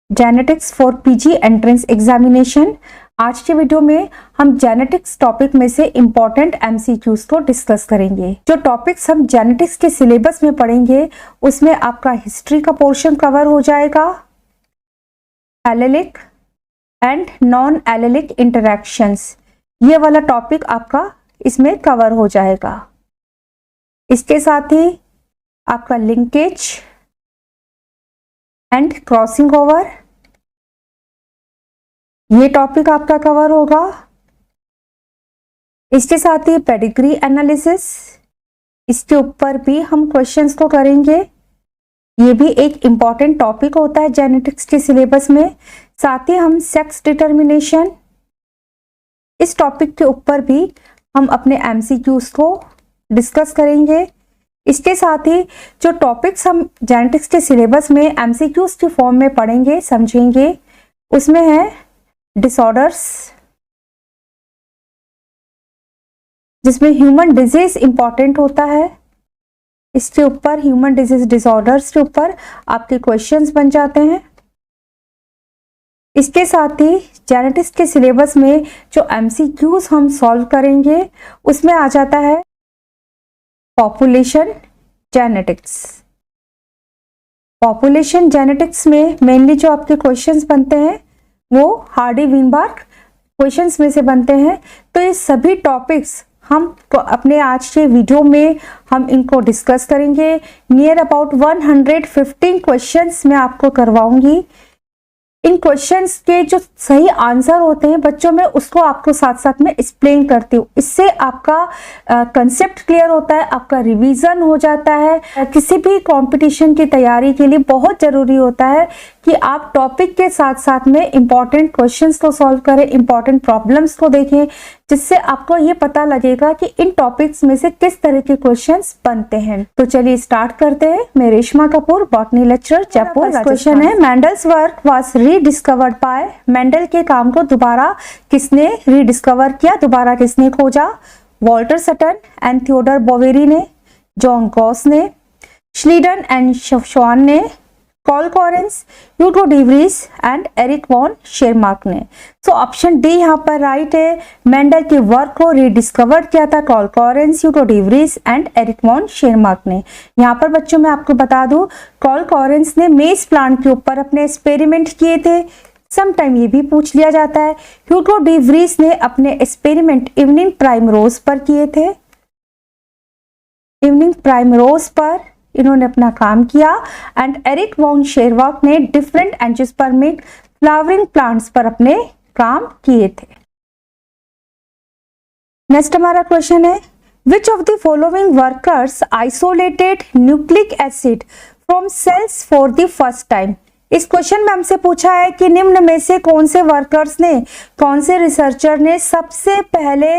Genetics for PG entrance examination. आज के video में हम जेनेटिक्स टॉपिक में से इंपॉर्टेंट एमसीक्यूज को डिस्कस करेंगे। जो टॉपिक्स हम जेनेटिक्स के सिलेबस में पढ़ेंगे उसमें आपका हिस्ट्री का पोर्शन कवर हो जाएगा, allylic and non allylic interactions, ये वाला टॉपिक आपका इसमें कवर हो जाएगा। इसके साथ ही आपका लिंकेज एंड क्रॉसिंग ओवर, ये टॉपिक आपका कवर होगा। इसके साथ ही पेडिग्री एनालिसिस, इसके ऊपर भी हम क्वेश्चंस को करेंगे। ये भी एक इम्पॉर्टेंट टॉपिक होता है जेनेटिक्स के सिलेबस में। साथ ही हम सेक्स डिटर्मिनेशन, इस टॉपिक के ऊपर भी हम अपने एमसीक्यूज को डिस्कस करेंगे। इसके साथ ही जो टॉपिक्स हम जेनेटिक्स के सिलेबस में एमसीक्यूज के फॉर्म में पढ़ेंगे समझेंगे, उसमें है डिसऑर्डर्स, जिसमें ह्यूमन डिजीज इंपॉर्टेंट होता है। इसके ऊपर ह्यूमन डिजीज डिसऑर्डर्स के ऊपर आपके क्वेश्चंस बन जाते हैं। इसके साथ ही जेनेटिक्स के सिलेबस में जो एमसीक्यूज हम सॉल्व करेंगे उसमें आ जाता है पॉपुलेशन जेनेटिक्स। पॉपुलेशन जेनेटिक्स में मेनली जो आपके क्वेश्चंस बनते हैं वो हार्डी-वीनबर्ग क्वेश्चंस में से बनते हैं। तो ये सभी टॉपिक्स हम अपने आज के वीडियो में हम इनको डिस्कस करेंगे। नियर अबाउट 115 क्वेश्चंस मैं आपको करवाऊंगी। इन क्वेश्चंस के जो सही आंसर होते हैं बच्चों में, उसको आपको साथ साथ में एक्सप्लेन करती हूँ। इससे आपका कंसेप्ट क्लियर होता है, आपका रिवीजन हो जाता है। किसी भी कंपटीशन की तैयारी के लिए बहुत जरूरी होता है कि आप टॉपिक के साथ साथ में इम्पॉर्टेंट क्वेश्चंस को सॉल्व करें, इम्पॉर्टेंट प्रॉब्लम्स को देखें, जिससे आपको ये पता लगेगा कि इन टॉपिक्स में से किस तरह के क्वेश्चंस बनते हैं। तो चलिए स्टार्ट करते हैं। मैं Reshma Kapoor, botany lecturer, Jaipur. Question है, Mendel's work was rediscovered by. Mendel के काम को दोबारा किसने रीडिस्कवर किया, दोबारा किसने खोजा? Walter Sutton and Theodor Boveri ने, जॉन गॉस ने, श्लीडन एंड शवान ने, Carl Correns, Hugo de Vries and Erich von Tschermak ने। तो ऑप्शन डी यहाँ पर राइट है। मेंडल के वर्क को रीडिस्कवर किया था Carl Correns, Hugo de Vries and Erich von Tschermak ने। यहाँ पर बच्चों मैं आपको बता दूं, कॉल कॉरेंस ने मेज प्लांट के ऊपर अपने एक्सपेरिमेंट किए थे। समटाइम ये भी पूछ लिया जाता है। ह्यूगो डी व्रीज ने अपने एक्सपेरिमेंट इवनिंग प्राइमरोज पर किए थे। इवनिंग प्राइमरोज पर इन्होंने अपना काम किया। एंड एरिक वॉन शेरमार्क ने डिफरेंट एंजियोस्पर्मिक फ्लावरिंग प्लांट्स पर अपने काम किए थे। नेक्स्ट हमारा क्वेश्चन है, which of the following workers isolated nucleic acid from cells for the first time. इस क्वेश्चन में हमसे पूछा है कि निम्न में से कौन से वर्कर्स ने, कौन से रिसर्चर ने सबसे पहले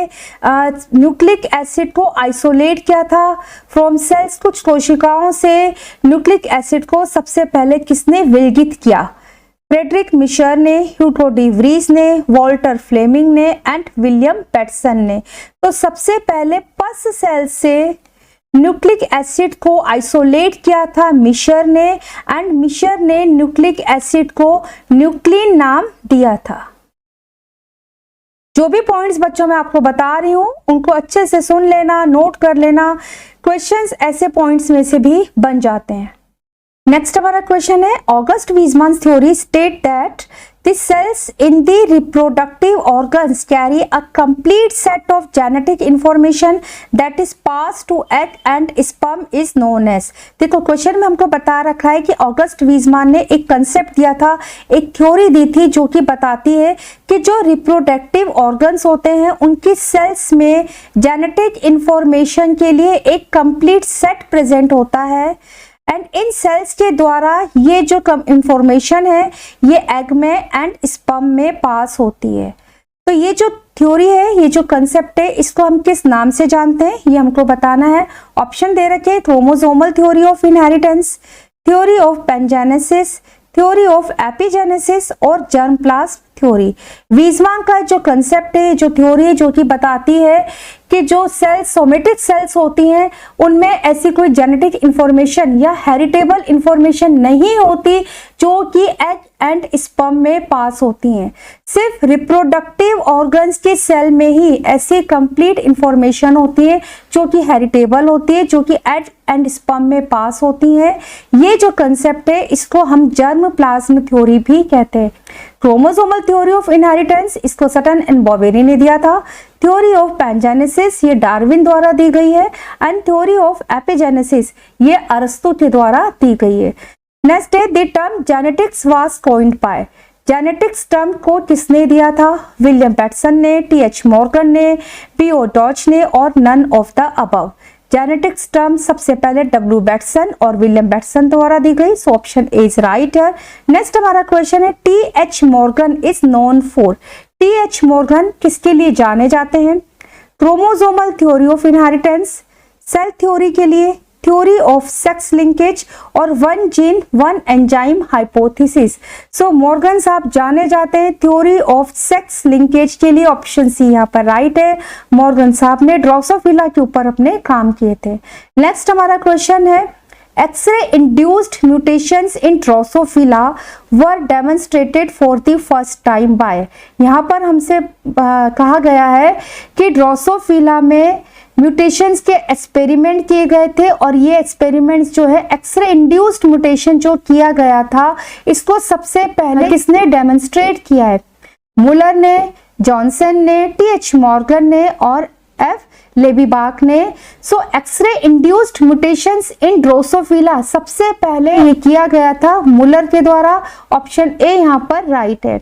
न्यूक्लिक एसिड को आइसोलेट किया था फ्रॉम सेल्स, कुछ कोशिकाओं से न्यूक्लिक एसिड को सबसे पहले किसने विलगित किया? फ्रेडरिक मिशर ने, ह्यूगो डी व्रीज ने, वॉल्टर फ्लेमिंग ने एंड विलियम पेटसन ने। तो सबसे पहले पस सेल से न्यूक्लिक एसिड को आइसोलेट किया था मिशर ने, एंड मिशर ने न्यूक्लिक एसिड को न्यूक्लिन नाम दिया था। जो भी पॉइंट्स बच्चों मैं आपको बता रही हूं उनको अच्छे से सुन लेना, नोट कर लेना। क्वेश्चंस ऐसे पॉइंट्स में से भी बन जाते हैं। नेक्स्ट हमारा क्वेश्चन है, August Weismann's theory state that the cells in the reproductive organs carry a complete set of genetic information that is passed to egg and sperm is known as। देखो question में हमको बता रखा है कि August Weissman ने एक concept दिया था, एक थ्योरी दी थी जो कि बताती है कि जो रिप्रोडक्टिव ऑर्गन्स होते हैं उनकी सेल्स में जेनेटिक इंफॉर्मेशन के लिए एक कंप्लीट सेट प्रेजेंट होता है। एंड इन सेल्स के द्वारा ये जो इंफॉर्मेशन है ये एग में एंड स्पर्म में पास होती है। तो ये जो थ्योरी है, ये जो कंसेप्ट है, इसको हम किस नाम से जानते हैं ये हमको बताना है। ऑप्शन दे रखे, chromosomal theory of inheritance, theory of pangenesis, theory of epigenesis और जर्म प्लाज्म थ्योरी। वीजमान का जो कंसेप्ट है, जो थ्योरी है, जो कि बताती है कि जो सेल्स, सोमेटिक सेल्स होती हैं, उनमें ऐसी कोई जेनेटिक इंफॉर्मेशन या हेरिटेबल इंफॉर्मेशन नहीं होती जो कि एग एंड स्पर्म में पास होती हैं। सिर्फ रिप्रोडक्टिव ऑर्गन्स के सेल में ही ऐसी कंप्लीट इंफॉर्मेशन होती है जो कि हेरिटेबल होती है, जो कि एग एंड स्पर्म में पास होती हैं। ये जो कंसेप्ट है, इसको हम जर्म प्लाज्म थ्योरी भी कहते हैं। क्रोमोसोमल थ्योरी ऑफ इनहेरिटेंस, इसको सटन एंड बॉवेरी ने दिया था। थ्योरी ऑफ पैनजेनेसिस, ये डार्विन द्वारा दी गई है। एंड थ्योरी ऑफ एपिजेनेसिस, ये अरस्तु के द्वारा दी गई है। नेक्स्ट है, the term genetics was coined by. Genetics term को किसने दिया था? विलियम बैटसन ने, टी.एच. मॉर्गन ने, पी.ओ. डॉच ने और none of the above. Genetics term सबसे पहले डब्ल्यू बैटसन और विलियम बैटसन द्वारा दी गई, so option A is right है। नेक्स्ट हमारा क्वेश्चन है, T H. Morgan is known for. T H. Morgan किसके लिए जाने जाते हैं? Chromosomal theory of inheritance, cell theory के लिए, थ्योरी ऑफ सेक्स लिंकेज और one gene one enzyme hypothesis. So Morgan साहब जाने जाते हैं थ्योरी ऑफ सेक्स लिंकेज के लिए, ऑप्शन सी यहाँ पर राइट है। मॉर्गन साहब ने ड्रोसोफिला के ऊपर अपने काम किए थे। नेक्स्ट हमारा क्वेश्चन है, x-ray induced mutations in Drosophila were demonstrated for the first time by. यहाँ पर हमसे कहा गया है कि ड्रोसोफिला में म्यूटेशंस के एक्सपेरिमेंट किए गए थे और ये एक्सपेरिमेंट्स जो है, एक्सरे इंड्यूस्ड म्यूटेशन जो किया गया था, इसको सबसे पहले किसने डेमोन्स्ट्रेट किया है? मुलर ने, जॉनसन ने, टी.एच. मॉर्गन ने और एफ. लेबीबाक ने। So X ray induced mutations in Drosophila सबसे पहले ये किया गया था मुलर के द्वारा, ऑप्शन ए यहाँ पर राइट है।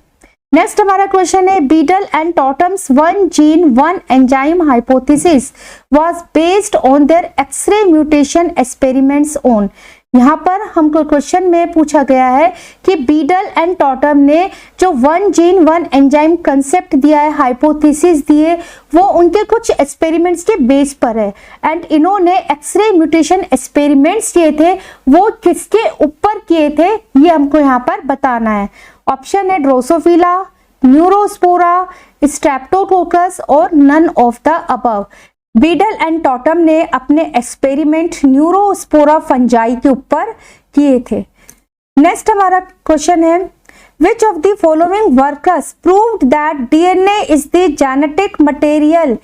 नेक्स्ट हमारा क्वेश्चन है, Beadle and Tatum's one gene one enzyme hypothesis was based on their X ray mutation experiments on. यहाँ पर हमको क्वेश्चन में पूछा गया है कि बीडल एंड टॉटम ने जो one gene one enzyme concept दिया है, हाइपोथेसिस दिए, वो उनके कुछ एक्सपेरिमेंट्स के बेस पर है। एंड इन्होंने एक्सरे म्यूटेशन एक्सपेरिमेंट्स किए थे, वो किसके ऊपर किए थे, ये हमको यहाँ पर बताना है। ऑप्शन है ड्रोसोफिला, न्यूरोस्पोरा, स्ट्रेप्टोकोकस और none of the above. Beadle and Tatum ने अपने एक्सपेरिमेंट न्यूरोस्पोरा फंजाई के ऊपर किए थे। नेक्स्ट हमारा क्वेश्चन है, which of the following workers proved that DNA is the genetic material.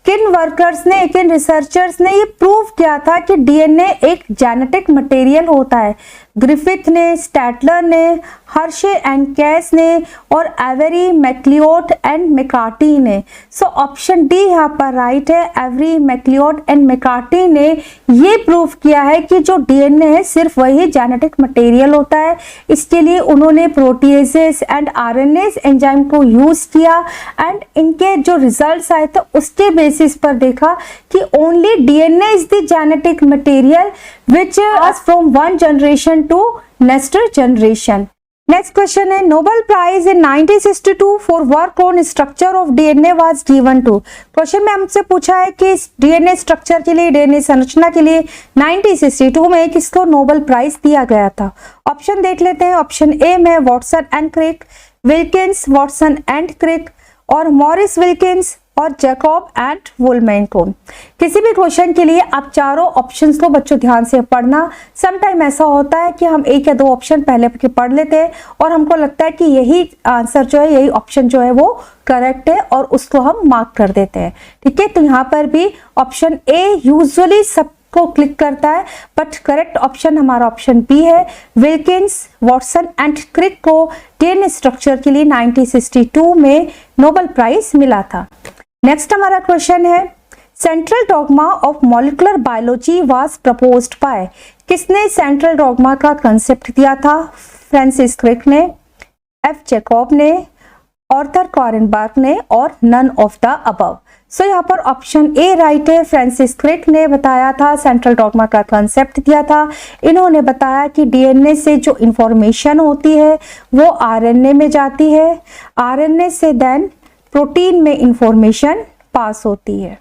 किन वर्कर्स ने, किन रिसर्चर्स ने ये प्रूव किया था कि डीएनए एक जेनेटिक मटेरियल होता है? ग्रिफिथ ने, स्टैटलर ने, हर्शे एंड कैस ने और एवरी, मैक्लियोड एंड मैकार्टी ने। सो ऑप्शन डी यहाँ पर राइट है। एवरी, मैक्लियोड एंड मैकार्टी ने ये प्रूव किया है कि जो डीएनए है सिर्फ वही जेनेटिक मटेरियल होता है। इसके लिए उन्होंने प्रोटीएजेस एंड आरएनएस एंजाइम को यूज किया एंड इनके जो रिजल्ट्स आए थे उसके बेसिस पर देखा कि only DNA is the genetic material which was from one generation to next generation. Next question है, Nobel Prize in 1962 for work on structure of DNA was given to। Question में हमसे पूछा है कि डीएनए स्ट्रक्चर के लिए, DNA संरचना के लिए 1962 में किसको नोबेल प्राइज दिया गया था? ऑप्शन देख लेते हैं। ऑप्शन ए में Watson and Crick, Wilkins, Watson and Crick और मॉरिस विल्किंस और जैकब एंड वुलमैनकोन। किसी भी क्वेश्चन के लिए आप चारों ऑप्शंस को बच्चों ध्यान से पढ़ना। सम टाइम ऐसा होता है कि हम एक या दो ऑप्शन पहले के पढ़ लेते हैं और हमको लगता है कि यही आंसर जो है, यही ऑप्शन जो है वो करेक्ट है और उसको हम मार्क कर देते हैं। ठीक है, तो यहाँ पर भी ऑप्शन ए यूजुअली सब को क्लिक करता है, बट करेक्ट ऑप्शन हमारा ऑप्शन बी है। विल्किंस, वॉटसन एंड क्रिक को डीएनए स्ट्रक्चर के लिए 1962 में नोबेल प्राइज मिला था। नेक्स्ट हमारा क्वेश्चन है, central dogma of molecular biology was proposed by. किसने सेंट्रल डॉगमा का कंसेप्ट दिया था? फ्रांसिस क्रिक ने, एफ. जैकब ने, आर्थर कॉरेनबर्ग ने और none of the above. So यहाँ पर ऑप्शन ए राइट है। फ्रांसिस क्रिक ने बताया था, सेंट्रल डॉगमा का कंसेप्ट दिया था। इन्होंने बताया कि डीएनए से जो इंफॉर्मेशन होती है वो आरएनए में जाती है, आरएनए से देन प्रोटीन में इंफॉर्मेशन पास होती है।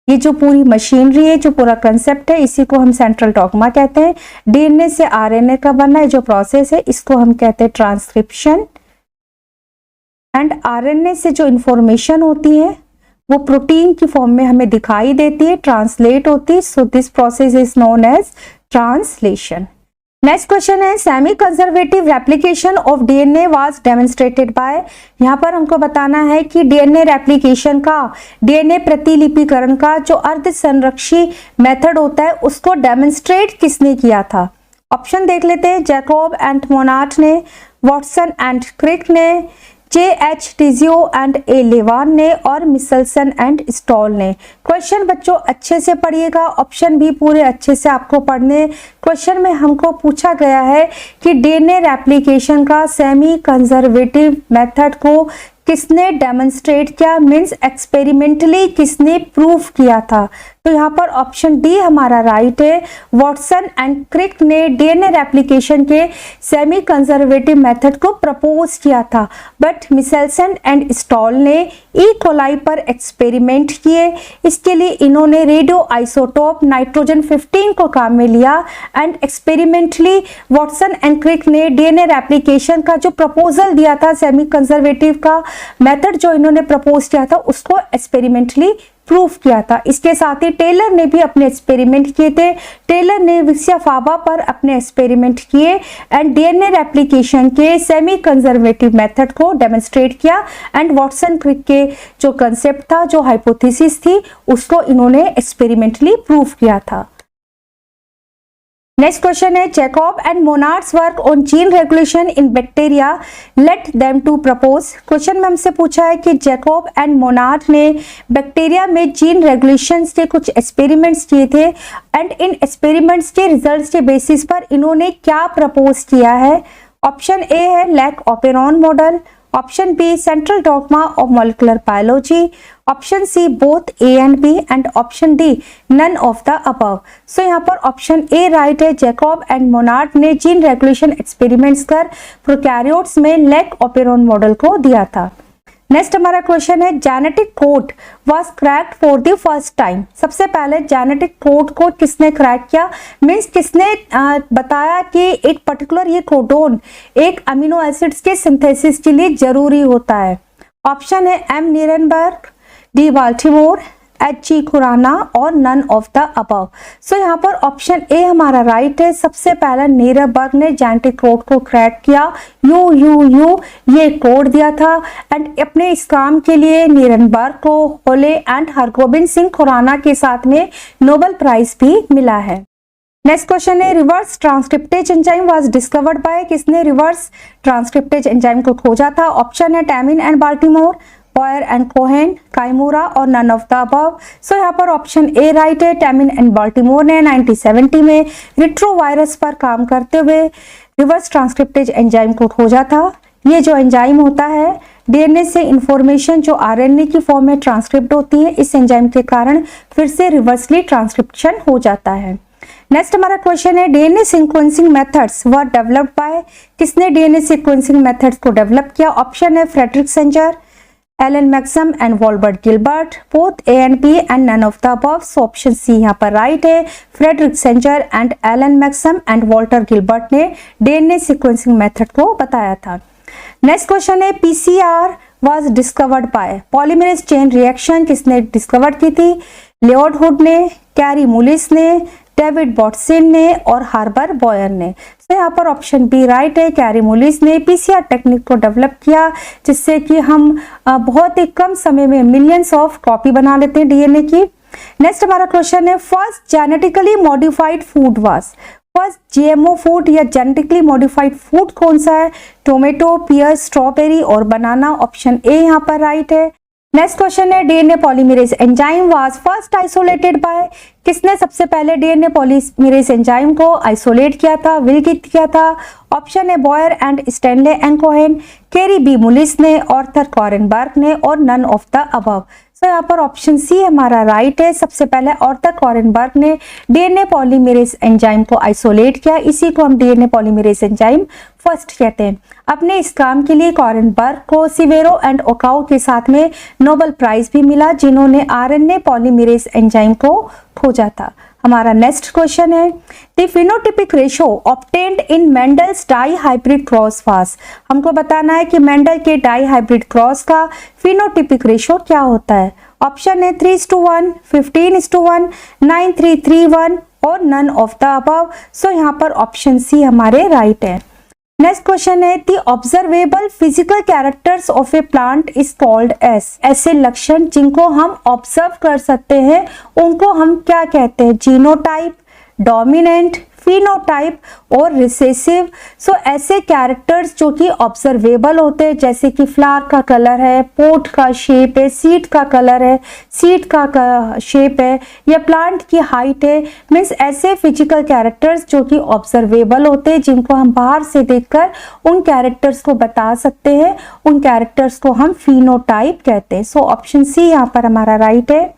ये जो पूरी मशीनरी है, जो पूरा कंसेप्ट है, इसी को हम सेंट्रल डॉगमा कहते हैं। डीएनए से आरएनए का बनना है जो प्रोसेस है, इसको हम कहते हैं ट्रांसक्रिप्शन। एंड आरएनए से जो इंफॉर्मेशन होती है वो प्रोटीन की फॉर्म में हमें दिखाई देती है, ट्रांसलेट होती है। So this process is known as translation. Next question है semi conservative replication of DNA was demonstrated by. यहाँ पर हमको बताना है कि डीएनए रेप्लिकेशन का, डीएनए प्रतिलिपिकरण का जो अर्ध संरक्षी मेथड होता है उसको डेमोन्स्ट्रेट किसने किया था। ऑप्शन देख लेते हैं, जैकब एंड मोनार्ट ने, वॉटसन एंड क्रिक ने, J.H. डिजियो एंड ए लेवान ने और मिसेल्सन एंड स्टॉल ने। क्वेश्चन बच्चों अच्छे से पढ़िएगा, ऑप्शन भी पूरे अच्छे से आपको पढ़ने। क्वेश्चन में हमको पूछा गया है कि डीएनए रेप्लिकेशन का सेमी कंजर्वेटिव मेथड को किसने डेमोन्स्ट्रेट किया, मीन्स एक्सपेरिमेंटली किसने प्रूफ किया था। तो यहाँ पर ऑप्शन डी हमारा राइट है। वॉटसन एंड क्रिक ने डीएनए रेप्लिकेशन के सेमी कंजर्वेटिव मेथड को प्रपोज किया था, बट मिसेल्सन एंड स्टॉल ने ई कोलाई पर एक्सपेरिमेंट किए। इसके लिए इन्होंने रेडियो आइसोटोप नाइट्रोजन 15 को काम में लिया and experimentally Watson and Crick ने डीएनए रेप्लिकेशन का जो प्रपोजल दिया था, सेमी कंजर्वेटिव का मेथड जो इन्होंने प्रपोज किया था उसको एक्सपेरिमेंटली प्रूफ किया था। इसके साथ ही टेलर ने भी अपने एक्सपेरिमेंट किए थे। टेलर ने विक्सिया फाबा पर अपने एक्सपेरिमेंट किए एंड डीएनए रेप्लिकेशन के सेमी कंजर्वेटिव मेथड को डेमोन्स्ट्रेट किया एंड वॉटसन क्रिक के जो कंसेप्ट था, जो हाइपोथेसिस थी, उसको इन्होंने एक्सपेरिमेंटली प्रूफ किया था। नेक्स्ट क्वेश्चन है Jacob and Monod's work on gene regulation in bacteria led them to propose. Question में हमसे पूछा है कि जैकब एंड मोनार्ट ने बैक्टीरिया में जीन रेगुलेशन के कुछ एक्सपेरिमेंट्स किए थे एंड इन एक्सपेरिमेंट्स के रिजल्ट्स के बेसिस पर इन्होंने क्या प्रपोज किया है। ऑप्शन ए है lac operon model, option B central dogma of molecular biology, option C both A and B and option D none of the above. So यहाँ पर ऑप्शन ए राइट है। Jacob and Monod ने gene regulation experiments कर prokaryotes में lac operon model को दिया था। Next हमारा क्वेश्चन है genetic code was cracked for the first time. सबसे पहले जेनेटिक कोड को किसने क्रैक किया, मीन्स किसने बताया कि एक पर्टिकुलर ये कोडोन एक अमीनो एसिड्स के सिंथेसिस के लिए जरूरी होता है। ऑप्शन है M Nirenberg, D Baltimore, H.G. Khorana और none of the above. So यहाँ पर ऑप्शन ए हमारा राइट है। सबसे पहले नीरनबर्ग ने जेनेटिक कोड को क्रैक किया, यू ये कोड दिया था एंड अपने इस काम के लिए नीरनबर्ग को होले एंड हरगोबिंद सिंह खुराना के साथ में नोबेल प्राइज भी मिला है। नेक्स्ट क्वेश्चन है reverse transcriptase enzyme was discovered by. किसने रिवर्स ट्रांसक्रिप्टेज एंजाइम को खोजा था। ऑप्शन है Temin and Baltimore, Boyer and Cohen, Kimura और none of the above. So यहाँ पर ऑप्शन ए राइट है। टैमिन एंड बाल्टीमोर ने 1970 में रिट्रोवायरस पर काम करते हुए रिवर्स ट्रांसक्रिप्टेज एंजाइम को खोजा था। ये जो एंजाइम होता है डीएनए से इंफॉर्मेशन जो आरएनए की फॉर्म में ट्रांसक्रिप्ट होती है, इस एंजाइम के कारण फिर से रिवर्सली ट्रांसक्रिप्शन हो जाता है। नेक्स्ट हमारा क्वेश्चन है DNA sequencing methods were developed by. किसने डीएनए सीक्वेंसिंग मेथड्स को डेवलप किया। ऑप्शन है Frederick Sanger, Alan Maxam and Walbert Gilbert, both A and B and none of the above. So option C यहाँ पर right है। Frederick Sanger and Alan Maxam and Walter Gilbert ने DNA sequencing method को बताया था। Next question है PCR was discovered by. Polymerase chain reaction किसने discover की थी। लियोड हुड ने, कैरी मुलिस ने, डेविड बॉटसिन ने और हार्बर बॉयर ने। तो यहाँ पर ऑप्शन बी राइट है। कैरी मुलिस ने पीसीआर टेक्निक को डेवलप किया जिससे कि हम बहुत ही कम समय में मिलियंस ऑफ कॉपी बना लेते हैं डीएनए की। नेक्स्ट हमारा क्वेश्चन है first genetically modified food was. First GMO food या जेनेटिकली मॉडिफाइड फूड कौन सा है। टोमेटो, पियर, स्ट्रॉबेरी और बनाना। ऑप्शन ए यहाँ पर राइट है। नेक्स्ट क्वेश्चन है DNA polymerase enzyme was first isolated by. किसने सबसे पहले डीएनए पॉलीमरेज एंजाइम को आइसोलेट किया था, विलगित किया था। ऑप्शन है Boyer and Stanley and Cohen, Kary B Mullis ने, ऑर्थर कॉरेनबर्ग ने और नन ऑफ द अबव। तो यहाँ पर ऑप्शन सी हमारा राइट है। सबसे पहले ऑर्थर कॉरेनबर्ग ने डीएनए पॉलीमरेज एंजाइम को आइसोलेट किया, इसी को हम डीएनए पॉलीमरेज एंजाइम फर्स्ट कहते हैं। अपने इस काम के लिए कॉरेनबर्ग को सिवेरो एंड ओकाउ के साथ में नोबेल प्राइज भी मिला जिन्होंने आरएनए पॉलीमरेज एंजाइम को खोजा था। हमारा नेक्स्ट क्वेश्चन है the phenotypic ratio obtained in Mendel's dihybrid cross was. हमको बताना है कि मेंडल के डाई हाइब्रिड क्रॉस का फिनोटिपिक रेशो क्या होता है। ऑप्शन है 3:1, 15:1, 9:3:1 और none of the above. So यहाँ पर ऑप्शन सी हमारे राइट है। नेक्स्ट क्वेश्चन है the observable physical characters of a plant is called as. ऐसे लक्षण जिनको हम ऑब्जर्व कर सकते हैं उनको हम क्या कहते हैं? जीनोटाइप, डोमिनेंट, फिनोटाइप और रिसेसिव। सो ऐसे कैरेक्टर्स जो कि ऑब्जर्वेबल होते हैं, जैसे कि फ्लावर का कलर है, पोट का शेप है, सीड का कलर है, सीड का शेप है, या प्लांट की हाइट है, मीन्स ऐसे फिजिकल कैरेक्टर्स जो कि ऑब्जर्वेबल होते हैं, जिनको हम बाहर से देखकर उन कैरेक्टर्स को बता सकते हैं, उन कैरेक्टर्स को हम फिनोटाइप कहते हैं। सो ऑप्शन सी यहाँ पर हमारा राइट है।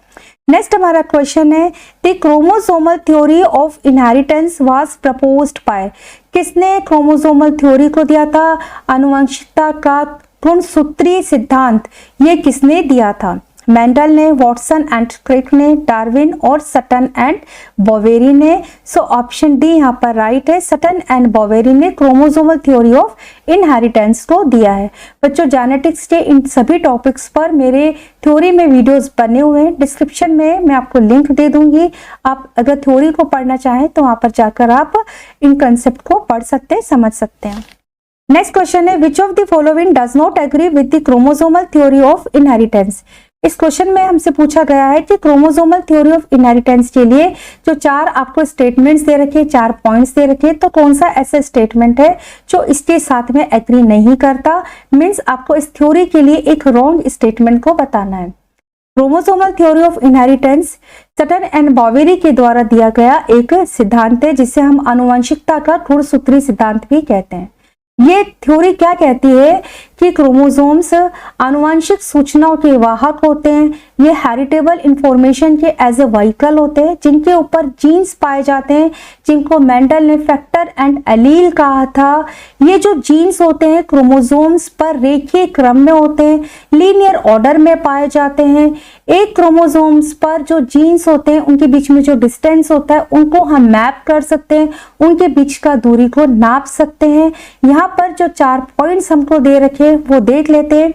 नेक्स्ट हमारा क्वेश्चन है the chromosomal theory of inheritance was proposed by. किसने क्रोमोसोमल थ्योरी को दिया था? आनुवंशिकता का गुणसूत्रीय सिद्धांत ये किसने दिया था? मेंडल ने, वॉटसन एंड क्रिक ने, डार्विन और सटन एंड बोवेरी ने। सो ऑप्शन डी यहाँ पर राइट है। सटन एंड बोवेरी ने क्रोमोसोमल थ्योरी ऑफ इनहेरिटेंस को दिया है। बच्चों जेनेटिक्स के इन सभी टॉपिक्स पर मेरे थ्योरी में वीडियोस बने हुए हैं, डिस्क्रिप्शन में मैं आपको लिंक दे दूंगी। आप अगर थ्योरी को पढ़ना चाहें तो वहां पर जाकर आप इन कंसेप्ट को पढ़ सकते हैं, समझ सकते हैं। नेक्स्ट क्वेश्चन है which of the following does not agree with the chromosomal theory of inheritance. इस क्वेश्चन में हमसे पूछा गया है कि क्रोमोसोमल थ्योरी ऑफ इनहेरिटेंस के लिए जो 4 आपको स्टेटमेंट्स दे रखे, 4 पॉइंट्स दे रखे, तो कौन सा ऐसा स्टेटमेंट है जो इसके साथ में एग्री नहीं करता? मीन्स आपको इस थ्योरी के लिए एक रॉन्ग स्टेटमेंट को बताना है। Chromosomal theory of inheritance Sutton and Boveri के द्वारा दिया गया एक सिद्धांत है, जिसे हम आनुवंशिकता का गुणसूत्रीय सिद्धांत भी कहते हैं। ये थ्योरी क्या कहती है कि क्रोमोसोम्स आनुवंशिक सूचनाओं के वाहक होते हैं। ये हेरिटेबल इंफॉर्मेशन के एज ए व्हीकल होते हैं, जिनके ऊपर जीन्स पाए जाते हैं, जिनको मेंडल ने फैक्टर एंड एलील कहा था। ये जो जीन्स होते हैं क्रोमोसोम्स पर रेखीय क्रम में होते हैं, लीनियर ऑर्डर में पाए जाते हैं। एक क्रोमोसोम्स पर जो जीन्स होते हैं उनके बीच में जो डिस्टेंस होता है उनको हम मैप कर सकते हैं, उनके बीच का दूरी को नाप सकते हैं। यहाँ पर जो 4 पॉइंट्स हमको दे रखे वो देख लेते हैं।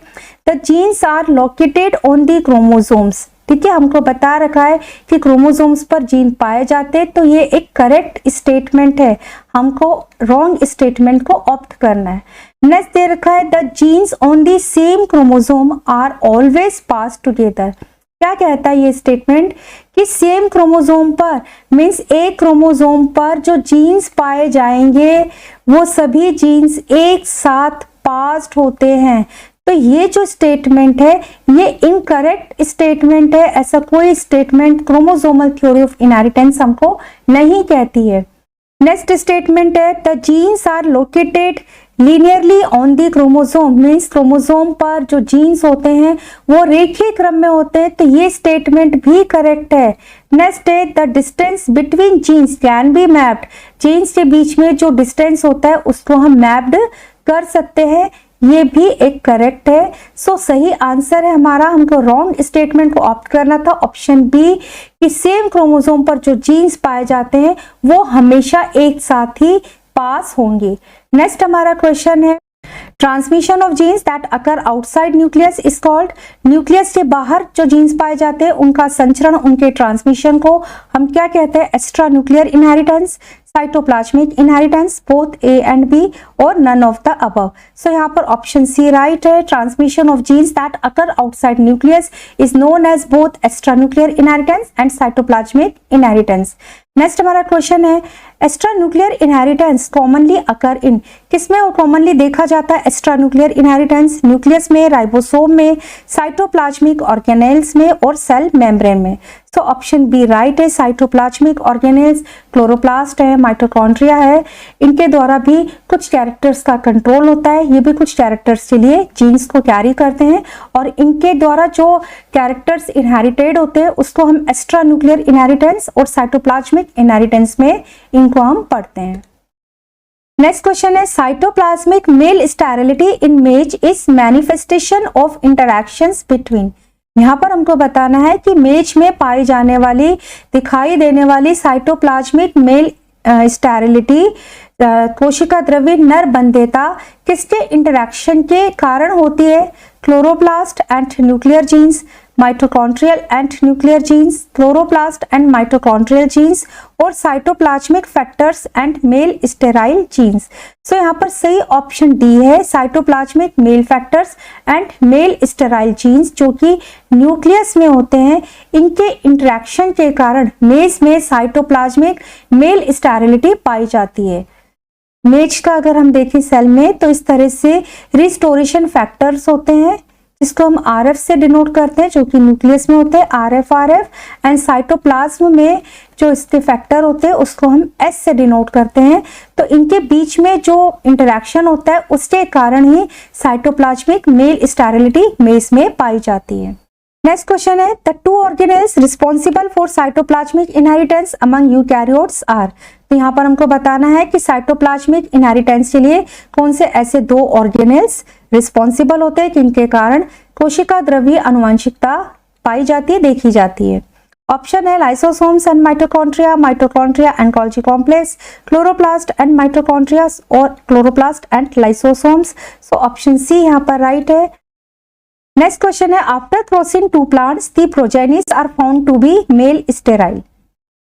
The genes are located on the chromosomes. ठीक है, हमको बता रखा है कि क्रोमोसोम्स पर जीन पाए जाते हैं, तो ये एक करेक्ट स्टेटमेंट है। हमको रॉन्ग स्टेटमेंट को ऑप्ट करना है। नेक्स्ट दे रखा है the genes on the same chromosome are always pass together. क्या कहता है ये स्टेटमेंट कि सेम क्रोमोसोम पर मीन्स एक क्रोमोसोम पर जो जीन्स पाए जाएंगे वो सभी जीन्स एक साथ पास्ड होते हैं। तो ये जो स्टेटमेंट है ये इनकरेक्ट स्टेटमेंट है। ऐसा कोई statement chromosomal theory of inheritance हमको नहीं कहती है। नेक्स्ट स्टेटमेंट है the genes are located linearly on the chromosome. Means chromosome पर जो जीन्स होते हैं वो रेखीय क्रम में होते हैं, तो ये स्टेटमेंट भी करेक्ट है। नेक्स्ट है the distance between genes can be mapped. Genes के बीच में जो डिस्टेंस होता है उसको हम मैप्ड कर सकते हैं, ये भी एक करेक्ट है। सो सही आंसर है हमारा, हमको रॉन्ग स्टेटमेंट को ऑप्ट करना था ऑप्शन बी कि सेम क्रोमोसोम पर जो जीन्स पाए जाते हैं वो हमेशा एक साथ ही पास होंगे। नेक्स्ट हमारा क्वेश्चन है transmission of genes that occur outside nucleus is called. Nucleus के बाहर जो जीन्स पाए जाते हैं उनका संचरण, उनके ट्रांसमिशन को हम क्या कहते हैं? Extra nuclear inheritance, cytoplasmic inheritance, both A and B और none of the above. So यहाँ पर ऑप्शन सी राइट है। Transmission of genes that occur outside nucleus is known as both extra nuclear inheritance and cytoplasmic inheritance. Next हमारा question है extra nuclear inheritance commonly occur in. किसमें वो commonly देखा जाता है एक्स्ट्रा न्यूक्लियर इनहेरिटेंस? न्यूक्लियस में, ribosome में, cytoplasmic organelles में और सेल मेम्ब्रेन में। तो ऑप्शन बी राइट है। साइटोप्लाज्मिक ऑर्गेनेल्स क्लोरोप्लास्ट है, माइटोकॉन्ड्रिया है, इनके द्वारा भी कुछ कैरेक्टर्स का कंट्रोल होता है। ये भी कुछ कैरेक्टर्स के लिए जीन्स को कैरी करते हैं और इनके द्वारा जो कैरेक्टर्स इनहेरिटेड होते हैं उसको हम एक्स्ट्रा न्यूक्लियर इनहेरिटेंस और साइटोप्लाज्मिक इनहेरिटेंस में इनको हम पढ़ते हैं। नेक्स्ट क्वेश्चन है साइटोप्लाज्मिक मेल स्टेरिलिटी इन मेज is manifestation of interactions between. यहाँ पर हमको बताना है कि मेज में पाई जाने वाली दिखाई देने वाली साइटोप्लाज्मिक मेल स्टेरिलिटी कोशिका द्रव्य नर बंध्यता किसके इंटरेक्शन के कारण होती है? Chloroplast and nuclear genes, mitochondrial and nuclear genes, chloroplast and mitochondrial genes और cytoplasmic factors and male sterile genes. So यहाँ पर सही ऑप्शन डी है, cytoplasmic male factors and male sterile genes, जो कि न्यूक्लियस में होते हैं। इनके इंटरेक्शन के कारण मेज में साइटोप्लाज्मिक मेल स्टेरिलिटी पाई जाती है। मेज का अगर हम देखें सेल में तो इस तरह से रिस्टोरेशन फैक्टर्स होते हैं जिसको हम RF से डिनोट करते हैं, जो कि न्यूक्लियस में होते हैं, RF एंड साइटोप्लाज्म में जो इसके फैक्टर होते हैं उसको हम S से डिनोट करते हैं। तो इनके बीच में जो इंटरेक्शन होता है उसके कारण ही साइटोप्लाज्मिक मेल स्टेरिलिटी मेज में पाई जाती है। नेक्स्ट क्वेश्चन है, the two organelles responsible for cytoplasmic inheritance among eukaryotes are. तो यहाँ पर हमको बताना है कि साइटोप्लाज्मिक इनहेरिटेंस के लिए कौन से ऐसे दो ऑर्गेनेल्स रिस्पॉन्सिबल होते हैं जिनके कारण कोशिका द्रव्य आनुवंशिकता पाई जाती है, देखी जाती है। ऑप्शन है lysosomes and mitochondria, mitochondria and Golgi complex, chloroplast and mitochondria और chloroplast and lysosomes. So option C यहाँ पर राइट है। नेक्स्ट क्वेश्चन है, after crossing two plants the progenies are found to be male sterile.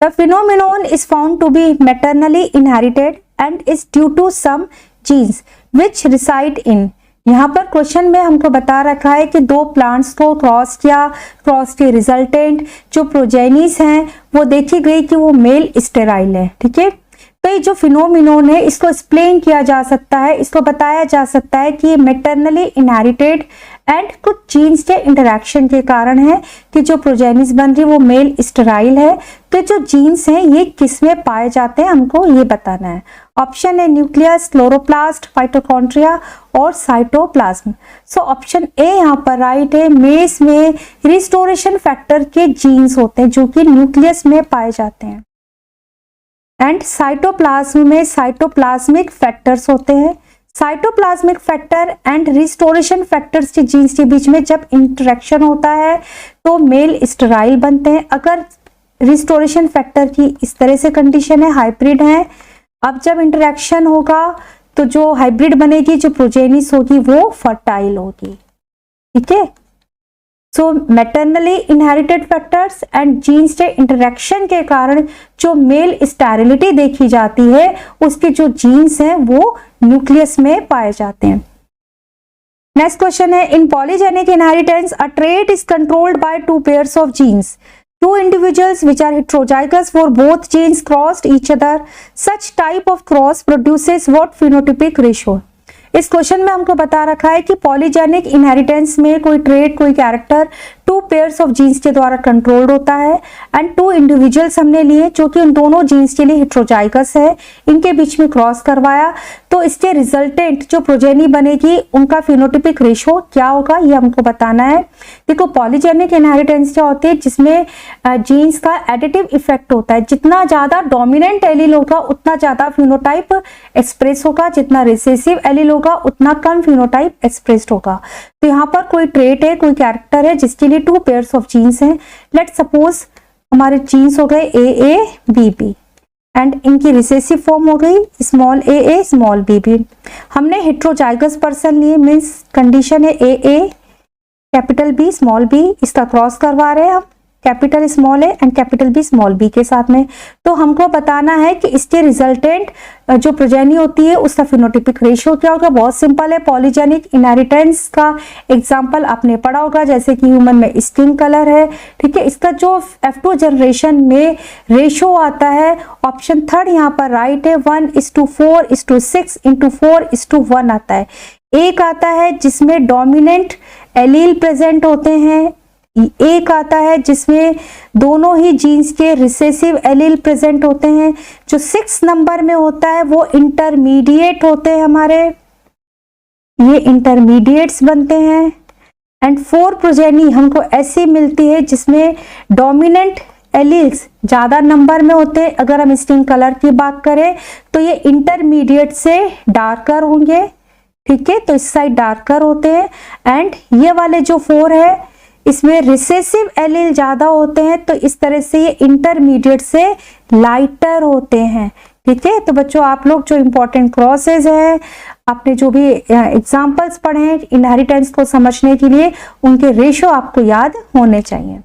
The phenomenon is found to be maternally inherited and is due to some genes which reside in। यहाँ पर question में हमको बता रखा है कि दो प्लांट्स को क्रॉस किया, क्रॉस के रिजल्टेंट जो प्रोजेनिस हैं वो देखी गई कि वो मेल स्टेराइल है। ठीक है, तो ये जो फिनोमिनोन है इसको एक्सप्लेन किया जा सकता है, इसको बताया जा सकता है कि ये मेटरनली इनहेरिटेड एंड कुछ जीन्स के इंटरेक्शन के कारण है कि जो प्रोजेनिस बन रही है वो मेल स्टेराइल है। तो जो जीन्स हैं ये किस में पाए जाते हैं हमको ये बताना है। ऑप्शन है न्यूक्लियस, क्लोरोप्लास्ट, माइटोकॉन्ड्रिया और साइटोप्लाज्म। सो ऑप्शन ए यहाँ पर राइट है। मेज में रिस्टोरेशन फैक्टर के जीन्स होते हैं जो कि न्यूक्लियस में पाए जाते हैं एंड साइटोप्लाज्म में साइटोप्लाज्मिक फैक्टर्स होते हैं। Cytoplasmic factor and restoration factors के जीन्स के बीच में जब इंटरेक्शन होता है तो मेल स्टेराइल बनते हैं। अगर रिस्टोरेशन फैक्टर की इस तरह से कंडीशन है, हाइब्रिड है, अब जब इंटरेक्शन होगा तो जो हाइब्रिड बनेगी, जो प्रोजेनिस होगी वो फर्टाइल होगी। ठीक है, so maternally inherited factors and genes के इंटरेक्शन के कारण जो मेल स्टेरिलिटी देखी जाती है उसके जो जीन्स हैं वो न्यूक्लियस में पाए जाते हैं। नेक्स्ट क्वेश्चन है, in polygenic inheritance a trait is controlled by two pairs of genes. Two individuals which are heterozygous for both genes crossed each other. Such type of cross produces what phenotypic ratio? इस question में हमको बता रखा है कि polygenic inheritance में कोई trait, कोई character two pairs of genes के द्वारा कंट्रोल्ड होता है एंड टू इंडिविजुअल्स हमने लिए जो कि उन दोनों जीन्स के लिए हेट्रोजाइगस है, इनके बीच में क्रॉस करवाया तो इसके रिजल्टेंट जो प्रोजेनी बनेगी उनका फिनोटिपिक रेशो क्या होगा ये हमको बताना है। देखो पॉलीजेनिक इनहेरिटेंस क्या होती है जिसमें जीन्स का एडिटिव इफेक्ट होता है। जितना ज्यादा डोमिनेंट एलील होगा उतना ज्यादा फिनोटाइप एक्सप्रेस होगा, जितना रिसेसिव एलील होगा उतना कम फिनोटाइप एक्सप्रेस्ड होगा। तो यहाँ पर कोई ट्रेट है, कोई कैरेक्टर है जिसके लिए टू पेयर्स ऑफ जीन्स हैं। लेट्स सपोज हमारे जीन्स हो गए ए बी बी एंड इनकी रिसेसिव फॉर्म हो गई small A small B B. हमने हेट्रोजाइगस पर्सन लिए, मीन्स कंडीशन है A capital B small B, इसका क्रॉस करवा रहे हैं हम capital small A and capital B small B के साथ में। तो हमको बताना है कि इसके रिजल्टेंट जो प्रोजेनी होती है उसका फिनोटिपिक रेशियो क्या होगा। बहुत सिंपल है, पॉलीजेनिक इनहेरिटेंस का एग्जांपल आपने पढ़ा होगा, जैसे कि ह्यूमन में स्किन कलर है। ठीक है, इसका जो F2 जनरेशन में रेशियो आता है ऑप्शन थर्ड यहाँ पर राइट है, 1:4:6:4:1 आता है। एक आता है जिसमें डोमिनेंट एलील प्रेजेंट होते हैं, एक आता है जिसमें दोनों ही जीन्स के रिसेसिव एलील प्रेजेंट होते हैं। जो 6 नंबर में होता है वो इंटरमीडिएट होते हैं हमारे, ये इंटरमीडिएट्स बनते हैं। एंड 4 प्रोजेनी हमको ऐसी मिलती है जिसमें डोमिनेंट एलील्स ज्यादा नंबर में होते हैं। अगर हम स्किन कलर की बात करें तो ये इंटरमीडिएट से डार्कर होंगे। ठीक है, तो इस साइड डार्कर होते हैं एंड ये वाले जो 4 है इसमें रिसेसिव एलील ज्यादा होते हैं, तो इस तरह से ये इंटरमीडिएट से लाइटर होते हैं। ठीक है, तो बच्चों आप लोग जो इंपॉर्टेंट क्रॉसेज है, आपने जो भी एग्जाम्पल्स पढ़े हैं इनहेरिटेंस को समझने के लिए, उनके रेशियो आपको याद होने चाहिए।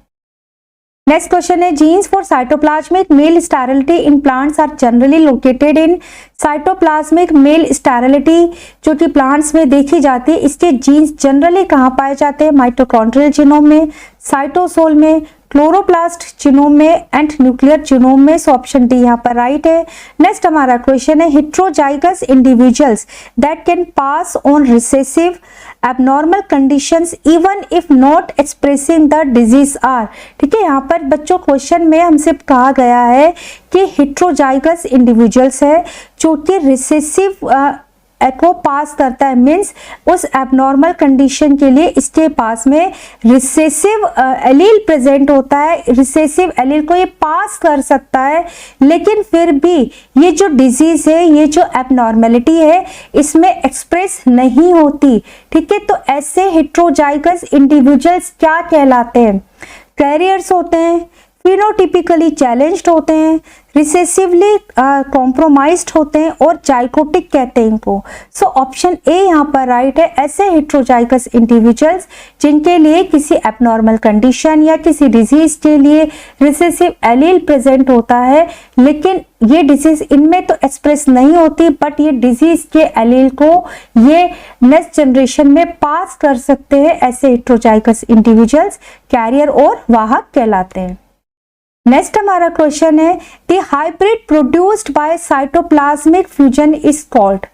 नेक्स्ट क्वेश्चन है, genes for cytoplasmic male sterility in plants are generally located in. Cytoplasmic male sterility जो कि प्लांट्स में देखी जाती है, इसके जीन्स जनरली कहाँ पाए जाते हैं? माइटोकॉन्ड्रियल जीनोम में, साइटोसोल में, क्लोरोप्लास्ट जीनोम में एंड न्यूक्लियर जीनोम में। सो ऑप्शन डी यहाँ पर राइट है। नेक्स्ट हमारा क्वेश्चन है, heterozygous individuals that can pass on recessive abnormal conditions even if not expressing the disease are. ठीक है, यहाँ पर बच्चों क्वेश्चन में हमसे कहा गया है कि हेट्रोजाइगस इंडिविजुअल्स है जो कि रिसेसिव को पास करता है, मीन्स उस एबनॉर्मल कंडीशन के लिए इसके पास में रिसेसिव एलील प्रेजेंट होता है। रिसेसिव एलील को ये पास कर सकता है, लेकिन फिर भी ये जो डिजीज है, ये जो एबनॉर्मेलिटी है, इसमें एक्सप्रेस नहीं होती। ठीक है, तो ऐसे हेट्रोजाइगस इंडिविजुअल्स क्या कहलाते हैं? कैरियर्स होते हैं, फिनोटिपिकली चैलेंज्ड होते हैं, रिसेसिवली कॉम्प्रोमाइज्ड होते हैं और जाइगोटिक कहते हैं इनको। सो ऑप्शन ए यहाँ पर राइट है। ऐसे हेट्रोजाइगस इंडिविजुअल्स जिनके लिए किसी एबनॉर्मल कंडीशन या किसी डिजीज के लिए रिसेसिव एलील प्रेजेंट होता है, लेकिन ये डिजीज इनमें तो एक्सप्रेस नहीं होती, बट ये डिजीज के एलील को ये नेक्स्ट जनरेशन में पास कर सकते हैं। ऐसे हेट्रोजाइगस इंडिविजुअल्स कैरियर और वाहक कहलाते हैं। नेक्स्ट हमारा क्वेश्चन है, the hybrid produced by cytoplasmic fusion is called.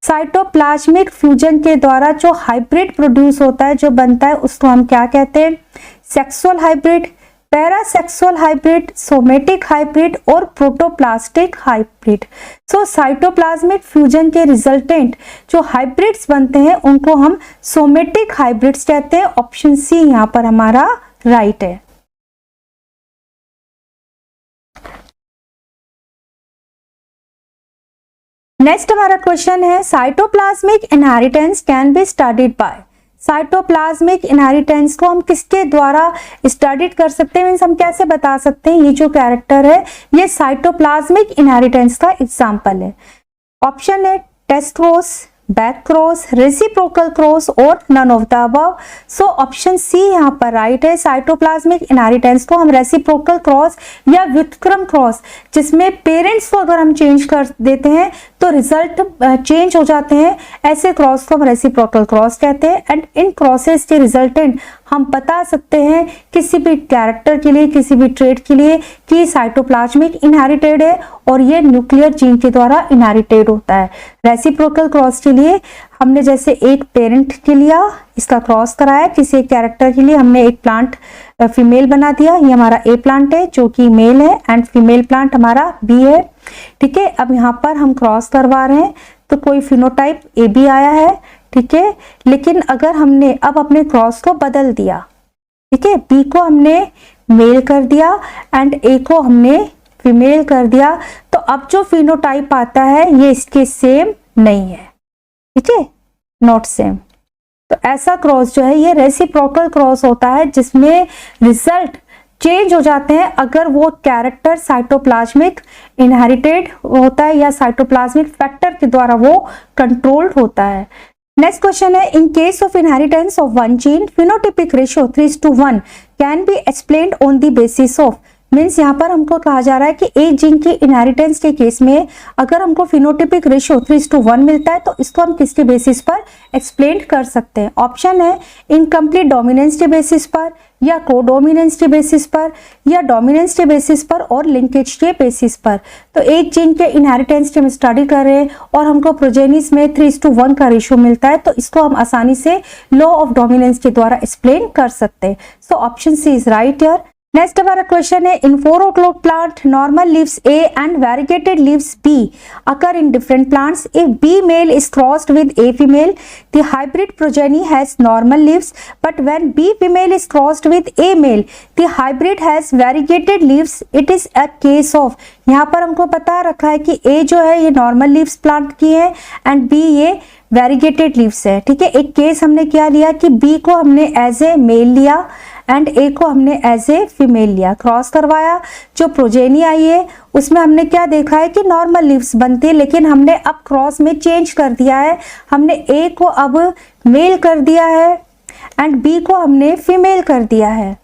Cytoplasmic fusion के द्वारा जो हाइब्रिड प्रोड्यूस होता है, जो बनता है, उसको हम क्या कहते हैं? Sexual hybrid, parasexual hybrid, somatic hybrid और protoplastic hybrid. So cytoplasmic fusion के रिजल्टेंट जो हाइब्रिड्स बनते हैं उनको हम सोमेटिक हाइब्रिड्स कहते हैं। ऑप्शन सी यहाँ पर हमारा राइट है। नेक्स्ट हमारा क्वेश्चन है, cytoplasmic inheritance can be studied by. Cytoplasmic inheritance को हम किसके द्वारा स्टडीड कर सकते हैं, मीन्स हम कैसे बता सकते हैं ये जो कैरेक्टर है ये साइटोप्लाज्मिक इनहेरिटेंस का एग्जाम्पल है? ऑप्शन है test cross, back cross, reciprocal cross और none of the above. So option C यहाँ पर राइट है। साइटोप्लाज्मिक इनहेरिटेंस को हम रेसिप्रोकल क्रॉस या व्युत्क्रम क्रॉस, जिसमें पेरेंट्स को अगर हम चेंज कर देते हैं तो रिजल्ट चेंज हो जाते हैं, ऐसे क्रॉस को हम रेसिप्रोकल क्रॉस कहते हैं। एंड इन क्रॉसेस के रिजल्टेंट हम बता सकते हैं किसी भी कैरेक्टर के लिए, किसी भी ट्रेड के लिए कि साइटोप्लाज्मिक इनहेरिटेड है और ये न्यूक्लियर जीन के द्वारा इनहेरिटेड होता है। रेसिप्रोकल क्रॉस के लिए हमने जैसे एक पेरेंट के लिया, इसका क्रॉस कराया, किसी एक कैरेक्टर के लिए हमने एक प्लांट फीमेल बना दिया, ये हमारा ए प्लांट है जो कि मेल है एंड फीमेल प्लांट हमारा बी है। ठीक है, अब यहाँ पर हम क्रॉस करवा रहे हैं तो कोई फिनोटाइप ए बी आया है। ठीक है, लेकिन अगर हमने अब अपने क्रॉस को बदल दिया, ठीक है, बी को हमने मेल कर दिया एंड ए को हमने फीमेल कर दिया, तो अब जो फिनोटाइप आता है ये इसके सेम नहीं है। ठीक है, नॉट सेम। तो ऐसा क्रॉस जो है ये रेसिप्रोकल क्रॉस होता है, जिसमें रिजल्ट चेंज हो जाते हैं अगर वो कैरेक्टर साइटोप्लाज्मिक इनहेरिटेड होता है या साइटोप्लाज्मिक फैक्टर के द्वारा वो कंट्रोल्ड होता है। नेक्स्ट क्वेश्चन है, in case of inheritance of one gene phenotypic ratio 3:1 can be explained on the basis of. Means यहाँ पर हमको कहा जा रहा है कि एक जीन की इनहेरिटेंस के केस में अगर हमको फिनोटिपिक रेशियो 3:1 मिलता है तो इसको हम किसके बेसिस पर एक्सप्लेन कर सकते हैं? ऑप्शन है इनकम्प्लीट डोमिनेंस के बेसिस पर, या कोडोमिनेंस के बेसिस पर, या डोमिनेंस के बेसिस पर और लिंकेज के बेसिस पर। तो एक जीन के इनहेरिटेंस की हम स्टडी कर रहे हैं और हमको प्रोजेनिस में 3:1 का रेशियो मिलता है, तो इसको हम आसानी से लॉ ऑफ डोमिनेंस के द्वारा एक्सप्लेन कर सकते हैं। So option C is right here. Next हमारा क्वेश्चन है, in 4 o'clock plant normal leaves A and variegated leaves B occur in different plants. If B male is crossed with A female, the hybrid progeny has normal leaves, but when B female is crossed with A male, the hybrid has variegated leaves. It is a case of, यहाँ पर हमको पता रखा है कि A जो है ये normal leaves plant की है and B ये वेरीगेटेड लीव्स है। ठीक है, एक केस हमने क्या लिया कि बी को हमने एज ए मेल लिया एंड ए को हमने एज ए फीमेल लिया, क्रॉस करवाया, जो प्रोजेनी आई है उसमें हमने क्या देखा है कि नॉर्मल लीव्स बनती है, लेकिन हमने अब क्रॉस में चेंज कर दिया है, हमने ए को अब मेल कर दिया है एंड बी को हमने फीमेल कर दिया है।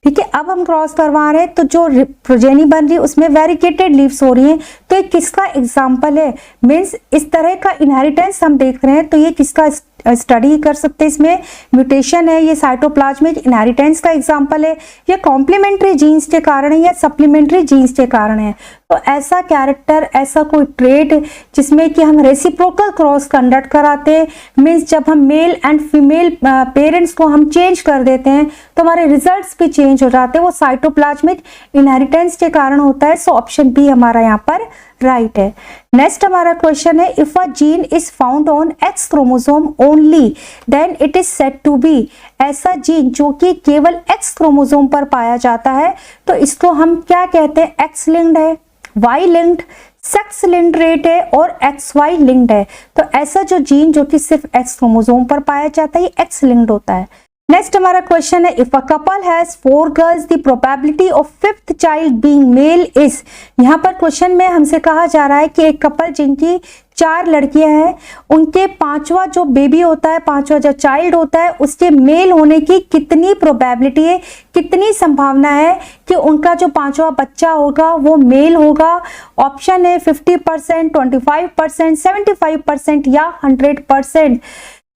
ठीक है, अब हम क्रॉस करवा रहे हैं तो जो प्रोजेनी बन रही है उसमें वेरिकेटेड लीव्स हो रही हैं, तो ये किसका एग्जाम्पल है, मीन्स इस तरह का इनहेरिटेंस हम देख रहे हैं, तो ये किसका स्टडी कर सकते हैं, इसमें म्यूटेशन है, ये साइटोप्लाज्मिक इनहेरिटेंस का एग्जाम्पल है, ये कॉम्प्लीमेंट्री जीन्स के कारण है या सप्लीमेंट्री जीन्स के कारण है। तो ऐसा कैरेक्टर, ऐसा कोई ट्रेट जिसमें कि हम रेसिप्रोकल क्रॉस कंडक्ट कराते हैं, मीन्स जब हम मेल एंड फीमेल पेरेंट्स को हम चेंज कर देते हैं तो हमारे रिजल्ट्स भी चेंज हो जाते हैं, वो साइटोप्लाज्मिक इनहेरिटेंस के कारण होता है। सो ऑप्शन बी हमारा यहाँ पर राइट है। नेक्स्ट हमारा क्वेश्चन है, if a gene is found on X chromosome only then it is said to be, ऐसा जीन जो कि केवल एक्स क्रोमोसोम पर पाया जाता है तो इसको हम क्या कहते हैं, एक्स लिंक्ड है, वाई लिंक्ड, सेक्स लिंक्ड रेट है और एक्स वाई लिंक्ड है। तो ऐसा जो जीन जो कि सिर्फ एक्स क्रोमोसोम पर पाया जाता है ये एक्स लिंक्ड होता है। नेक्स्ट हमारा क्वेश्चन है, if a couple has 4 girls the probability of 5th child being male is, यहाँ पर क्वेश्चन में हमसे कहा जा रहा है कि एक कपल जिनकी 4 लड़कियां हैं उनके 5वां जो बेबी होता है, 5वां जो चाइल्ड होता है उसके मेल होने की कितनी प्रोबेबिलिटी है, कितनी संभावना है कि उनका जो 5वां बच्चा होगा वो मेल होगा। ऑप्शन है 50%, 25%, 75% या 100%।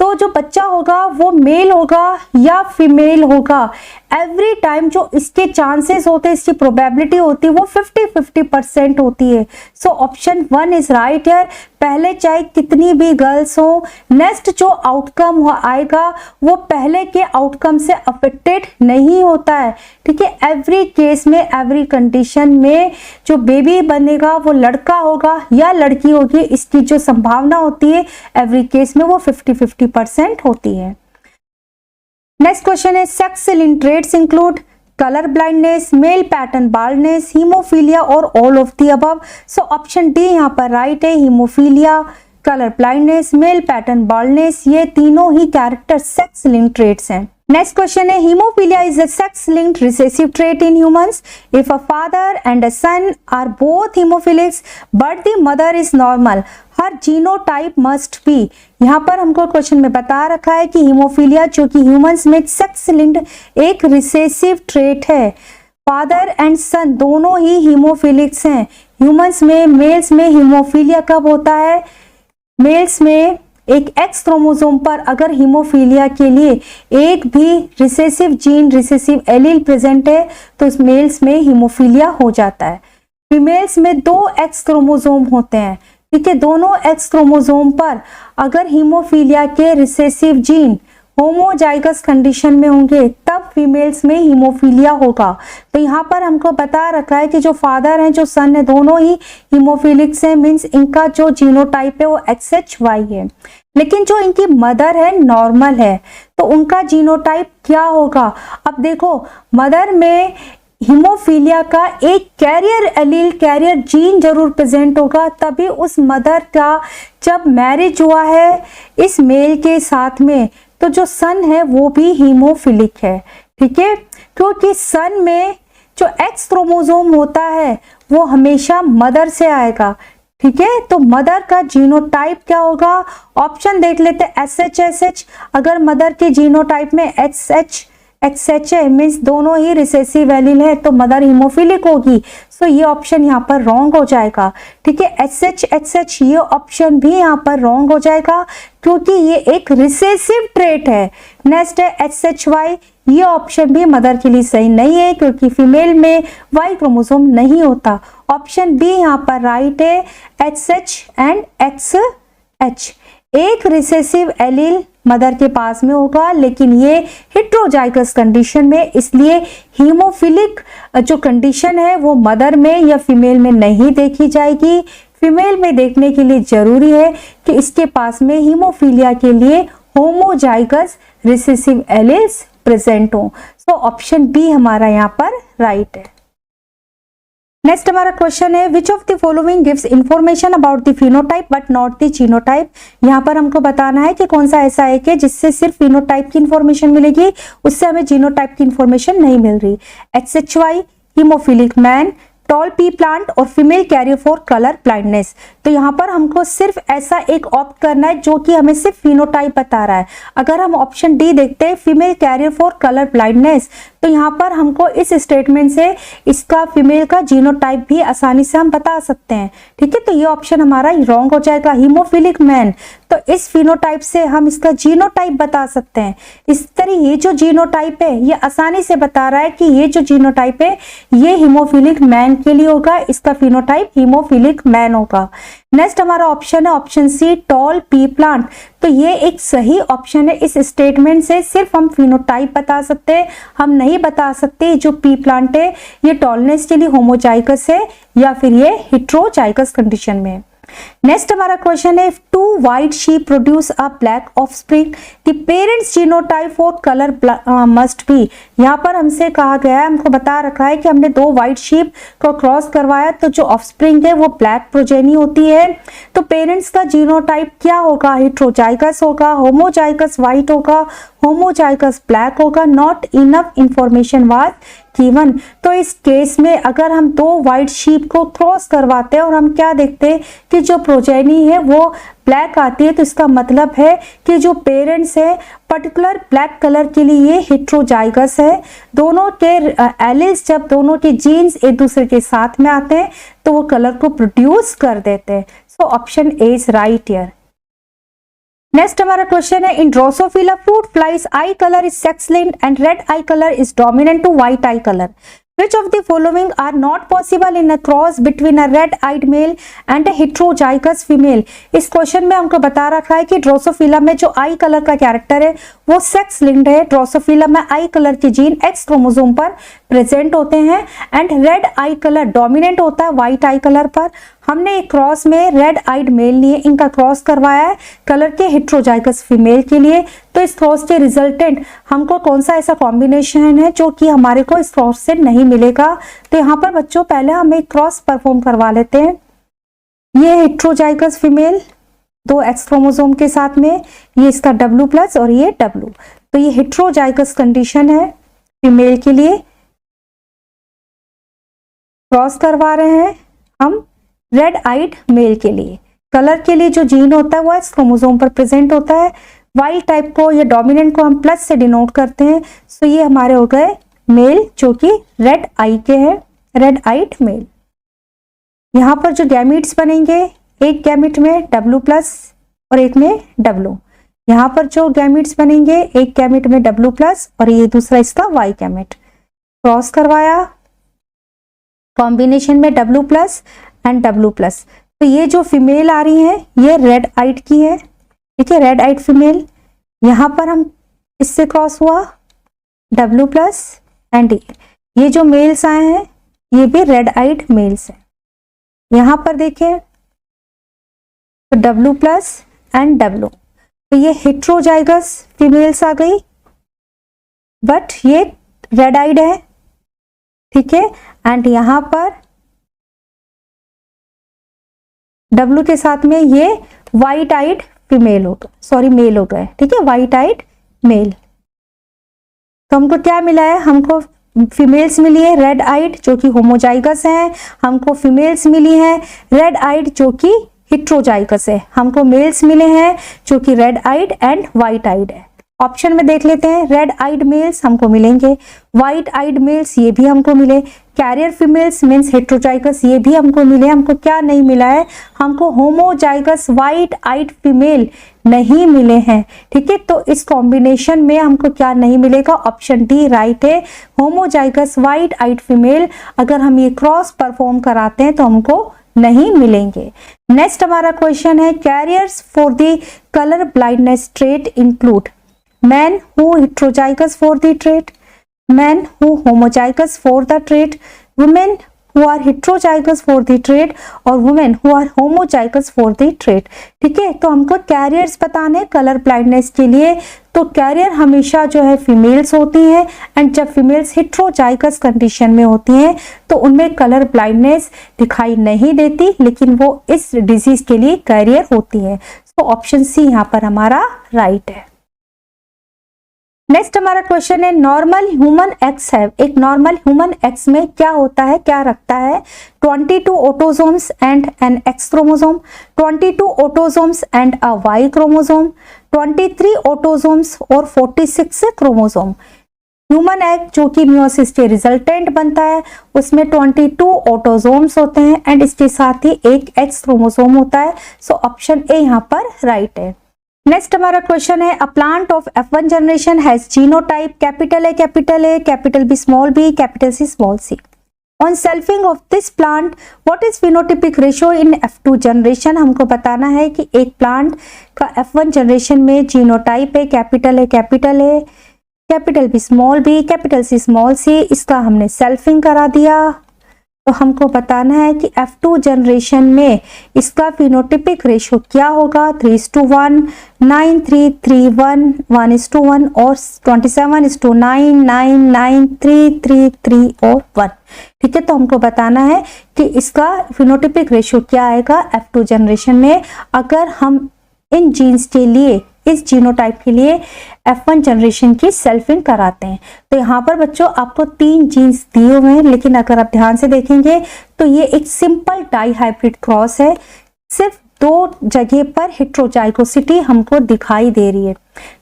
तो जो बच्चा होगा वो मेल होगा या फीमेल होगा, एवरी टाइम जो इसके चांसेस होते हैं, इसकी प्रोबेबिलिटी होती है वो 50-50% होती है। So option 1 is right here. पहले चाहे कितनी भी गर्ल्स हो, नेक्स्ट जो आउटकम आएगा वो पहले के आउटकम से अफेक्टेड नहीं होता है। ठीक है, एवरी केस में, एवरी कंडीशन में जो बेबी बनेगा वो लड़का होगा या लड़की होगी, इसकी जो संभावना होती है एवरी केस में वो 50-50% होती है। नेक्स्ट क्वेश्चन है, sex linked traits include colour blindness, male pattern baldness, haemophilia और all of the above. So option D यहाँ पर राइट है, haemophilia, colour blindness, male pattern baldness, ये तीनों ही कैरेक्टर सेक्स लिंक्ड ट्रेट्स हैं। नेक्स्ट क्वेश्चन है, haemophilia is a sex linked recessive trait in humans if a father and a son are both haemophilics but the mother is normal, her genotype must be. यहाँ पर हमको question में बता रखा है कि हीमोफीलिया जो कि ह्यूमंस में सेक्स लिंक्ड एक रिसेसिव ट्रेट है, फादर एंड सन दोनों ही हीमोफिलिक्स हैं। ह्यूमंस में, मेल्स में हीमोफीलिया कब होता है, मेल्स में एक एक्स क्रोमोसोम पर अगर हीमोफीलिया के लिए एक भी recessive gene, recessive allele present है तो इस मेल्स में हीमोफीलिया हो जाता है। फीमेल्स में 2 एक्स क्रोमोसोम होते हैं, ठीक है, दोनों एक्स क्रोमोसोम पर अगर हीमोफीलिया के रिसेसिव जीन होमोजाइगस कंडीशन में होंगे तब फीमेल्स में हीमोफीलिया होगा। तो यहाँ पर हमको बता रखा है कि जो फादर हैं, जो सन है, दोनों ही हीमोफिलिक्स हैं, मीन्स इनका जो जीनोटाइप है वो XHY है। लेकिन जो इनकी मदर है नॉर्मल है, तो उनका जीनोटाइप क्या होगा। अब देखो, मदर में हीमोफीलिया का एक कैरियर एलील, कैरियर जीन जरूर प्रेजेंट होगा, तभी उस मदर का जब मैरिज हुआ है इस मेल के साथ में तो जो सन है वो भी हीमोफिलिक है। ठीक है, क्योंकि सन में जो एक्स क्रोमोसोम होता है वो हमेशा मदर से आएगा। ठीक है, तो मदर का जीनोटाइप क्या होगा, ऑप्शन देख लेते हैं, SHSH। अगर मदर के जीनोटाइप में XH है, मीन्स दोनों ही रिसेसिव एलील है तो मदर हीमोफिलिक होगी। सो ये ऑप्शन यहाँ पर रॉन्ग हो जाएगा। ठीक है, SHXH ये ऑप्शन भी यहाँ पर रॉन्ग हो जाएगा क्योंकि ये एक रिसेसिव ट्रेट है। नेक्स्ट है SHY, ये ऑप्शन भी मदर के लिए सही नहीं है क्योंकि फीमेल में Y क्रोमोसोम नहीं होता। ऑप्शन बी यहाँ पर राइट है, HH एंड XH। एक रिसेसिव एलील मदर के पास में होगा लेकिन ये हेट्रोजाइगस कंडीशन में, इसलिए हीमोफिलिक जो कंडीशन है वो मदर में या फीमेल में नहीं देखी जाएगी। फीमेल में देखने के लिए जरूरी है कि इसके पास में हीमोफीलिया के लिए होमोजाइगस रिसेसिव एलील्स प्रेजेंट हो। सो ऑप्शन बी हमारा यहाँ पर राइट है। नेक्स्ट हमारा क्वेश्चन है which of the following gives information about the phenotype but not the genotype. यहाँ पर हमको बताना है कि कौन सा ऐसा एक है जिससे सिर्फ फिनोटाइप की इंफॉर्मेशन मिलेगी, उससे हमें जीनोटाइप की इंफॉर्मेशन नहीं मिल रही। XHY haemophilic man, tall pea plant और female carrier for colour blindness. तो यहाँ पर हमको सिर्फ ऐसा एक ऑप्ट करना है जो कि हमें सिर्फ फिनोटाइप बता रहा है। अगर हम ऑप्शन डी देखते हैं female carrier for colour blindness, तो यहाँ पर हमको इस स्टेटमेंट से इसका फीमेल का जीनोटाइप भी आसानी से हम बता सकते हैं। ठीक है, तो ये ऑप्शन हमारा रॉन्ग हो जाएगा। हीमोफिलिक मैन, तो इस फिनोटाइप से हम इसका जीनोटाइप बता सकते हैं। इस तरह ये जो जीनोटाइप है ये आसानी से बता रहा है कि ये जो जीनोटाइप है ये हीमोफिलिक मैन के लिए होगा, इसका फिनोटाइप हीमोफिलिक मैन होगा। नेक्स्ट हमारा ऑप्शन है option C tall pea plant. तो ये एक सही ऑप्शन है। इस स्टेटमेंट से सिर्फ हम फिनोटाइप बता सकते हैं, हम नहीं बता सकते जो पी प्लांट है ये टॉलनेस के लिए होमोजाइगस है या फिर ये हेटेरोजाइगस कंडीशन में। नेक्स्ट हमारा क्वेश्चन है two white sheep produce a black offspring, the parents genotype for colour must be. यहाँ पर हमसे कहा गया है, हमको बता रखा है कि हमने दो व्हाइट शीप को क्रॉस करवाया तो जो ऑफस्प्रिंग है वो ब्लैक प्रोजेनी होती है। तो पेरेंट्स का जीनोटाइप क्या होगा? हेटेरोजाइगस होगा, होमोजाइगस व्हाइट होगा, होमोजाइगस ब्लैक होगा। Not enough information was given. तो इस केस में अगर हम दो व्हाइट शीप को क्रॉस करवाते हैं और हम क्या देखते हैं कि जो प्रोजेनी है वो ब्लैक आती है, तो इसका मतलब है कि जो पेरेंट्स है पर्टिकुलर ब्लैक कलर के लिए ये हेटेरोजाइगस है। दोनों के एलिल्स, जब दोनों के जीन्स एक दूसरे के साथ में आते हैं तो वो कलर को प्रोड्यूस कर देते हैं। So option A is right here. Next हमारा क्वेश्चन है in Drosophila fruit flies eye colour is sex linked and red eye colour is dominant to white eye colour. Which of the following are not possible in a cross between a red-eyed male and a heterozygous female? इस question में हमको बता रखा है कि Drosophila में जो आई colour का कैरेक्टर है वो सेक्स लिंक्ड है। ड्रोसोफिला में आई कलर के जीन एक्स क्रोमोसोम पर प्रेजेंट होते हैं and red eye colour dominant होता है व्हाइट आई कलर पर। हमने एक क्रॉस में रेड आइड मेल लिए इनका क्रॉस करवाया है कलर के हेटेरोजाइगस फीमेल के लिए। तो इस क्रॉस के रिजल्टेंट हमको कौन सा ऐसा कॉम्बिनेशन है जो कि हमारे को इस क्रॉस से नहीं मिलेगा। तो यहाँ पर बच्चों पहले हम एक क्रॉस परफॉर्म करवा लेते हैं। ये हेटेरोजाइगस फीमेल दो एक्स क्रोमोसोम के साथ में, ये इसका W+ और ये W। तो ये हेटेरोजाइगस कंडीशन है फीमेल के लिए। क्रॉस करवा रहे हैं हम रेड आइड मेल के लिए। कलर के लिए जो जीन होता है वो एक्स क्रोमोसोम पर प्रेजेंट होता है। वाइल्ड टाइप को या डोमिनेंट को हम प्लस से डिनोट करते हैं। सो ये हमारे हो गए मेल जो कि रेड आई के हैं, रेड आइड मेल। यहाँ पर जो गैमीट्स बनेंगे एक गैमीट में W+ और एक में W। यहाँ पर जो गैमीट्स बनेंगे एक गैमीट में W+ और ये दूसरा इसका Y गैमीट। क्रॉस करवाया कॉम्बिनेशन में W+ एंड W+। तो ये जो फीमेल आ रही है ये रेड आइड की है, ठीक है, रेड आइड फीमेल। यहाँ पर हम इससे क्रॉस हुआ W+ एंड ये जो मेल्स आए हैं ये भी रेड आइड मेल्स हैं। यहाँ पर देखें तो W+ एंड W। तो ये हेटेरोजाइगस फीमेल्स आ गई बट ये रेड आइड है, ठीक है। एंड यहाँ पर W के साथ में ये व्हाइट आइड फीमेल हो गए, सॉरी मेल हो गए, ठीक है, व्हाइट आइड मेल। तो हमको क्या मिला है? हमको फीमेल्स मिली है रेड आइड जो कि होमोजाइगस है, हमको फीमेल्स मिली है रेड आइड जो कि हेटेरोजाइगस है, हमको मेल्स मिले हैं जो कि रेड आइड एंड व्हाइट आइड है। ऑप्शन में देख लेते हैं, रेड आइड मेल्स हमको मिलेंगे, व्हाइट आइड मेल्स ये भी हमको मिले, कैरियर फीमेल्स मीन्स हेटेरोजाइगस ये भी हमको मिले। हमको क्या नहीं मिला है? हमको होमोजाइगस व्हाइट आइड फीमेल नहीं मिले हैं, ठीक है। तो इस कॉम्बिनेशन में हमको क्या नहीं मिलेगा? ऑप्शन डी राइट है, होमोजाइगस व्हाइट आइड फीमेल अगर हम ये क्रॉस परफॉर्म कराते हैं तो हमको नहीं मिलेंगे। नेक्स्ट हमारा क्वेश्चन है carriers for the colour blindness trait include men who heterozygous for the trait, men who homozygous for the trait, women who are heterozygous for the trait और women who are homozygous for the trait। ठीक है, तो हमको carriers बताने colour blindness के लिए। तो career हमेशा जो है फीमेल्स होती हैं, एंड जब फीमेल्स हेट्रोजाइगस कंडीशन में होती हैं तो उनमें कलर ब्लाइंडनेस दिखाई नहीं देती, लेकिन वो इस डिजीज के लिए कैरियर होती है। तो ऑप्शन सी यहाँ पर हमारा राइट है। नेक्स्ट हमारा क्वेश्चन है, नॉर्मल ह्यूमन एग्स है। एक नॉर्मल ह्यूमन एग्स में क्या होता है, क्या रखता है? 22 autosomes and an X chromosome, 22 autosomes and a Y chromosome, 23 autosomes और 46 क्रोमोसोम। ह्यूमन एग जो कि मियोसिस के रिजल्टेंट बनता है, उसमें 22 ऑटोसोम्स होते हैं एंड इसके साथ ही एक एक्स क्रोमोसोम होता है। सो ऑप्शन ए यहाँ पर राइट है। नेक्स्ट हमारा क्वेश्चन है, a plant of F1 generation has genotype capital A, capital B, small b, capital C, small c। On selfing of this plant what is phenotypic ratio in F2 generation. हमको बताना है कि एक plant का F1 generation में genotype है capital A, capital B, small b, capital C, small c। इसका हमने सेल्फिंग करा दिया। तो हमको बताना है कि F2 जनरेशन में इसका फिनोटिपिक रेशियो क्या होगा। 3:1, 9:3:1, 1:1 और 27:9, 9, 9, 3, 3, 3 और 1। ठीक है, तो हमको बताना है कि इसका फिनोटिपिक रेशियो क्या आएगा F2 जनरेशन में अगर हम इन जीन्स के लिए, इस जीनोटाइप के लिए F1 जनरेशन की सेल्फिंग कराते हैं। तो यहाँ पर बच्चों आपको 3 जीन्स दिए हुए हैं, लेकिन अगर आप ध्यान से देखेंगे तो ये एक सिंपल डाई हाइब्रिड क्रॉस है। सिर्फ 2 जगह पर हेट्रोजाइगोसिटी हमको दिखाई दे रही है।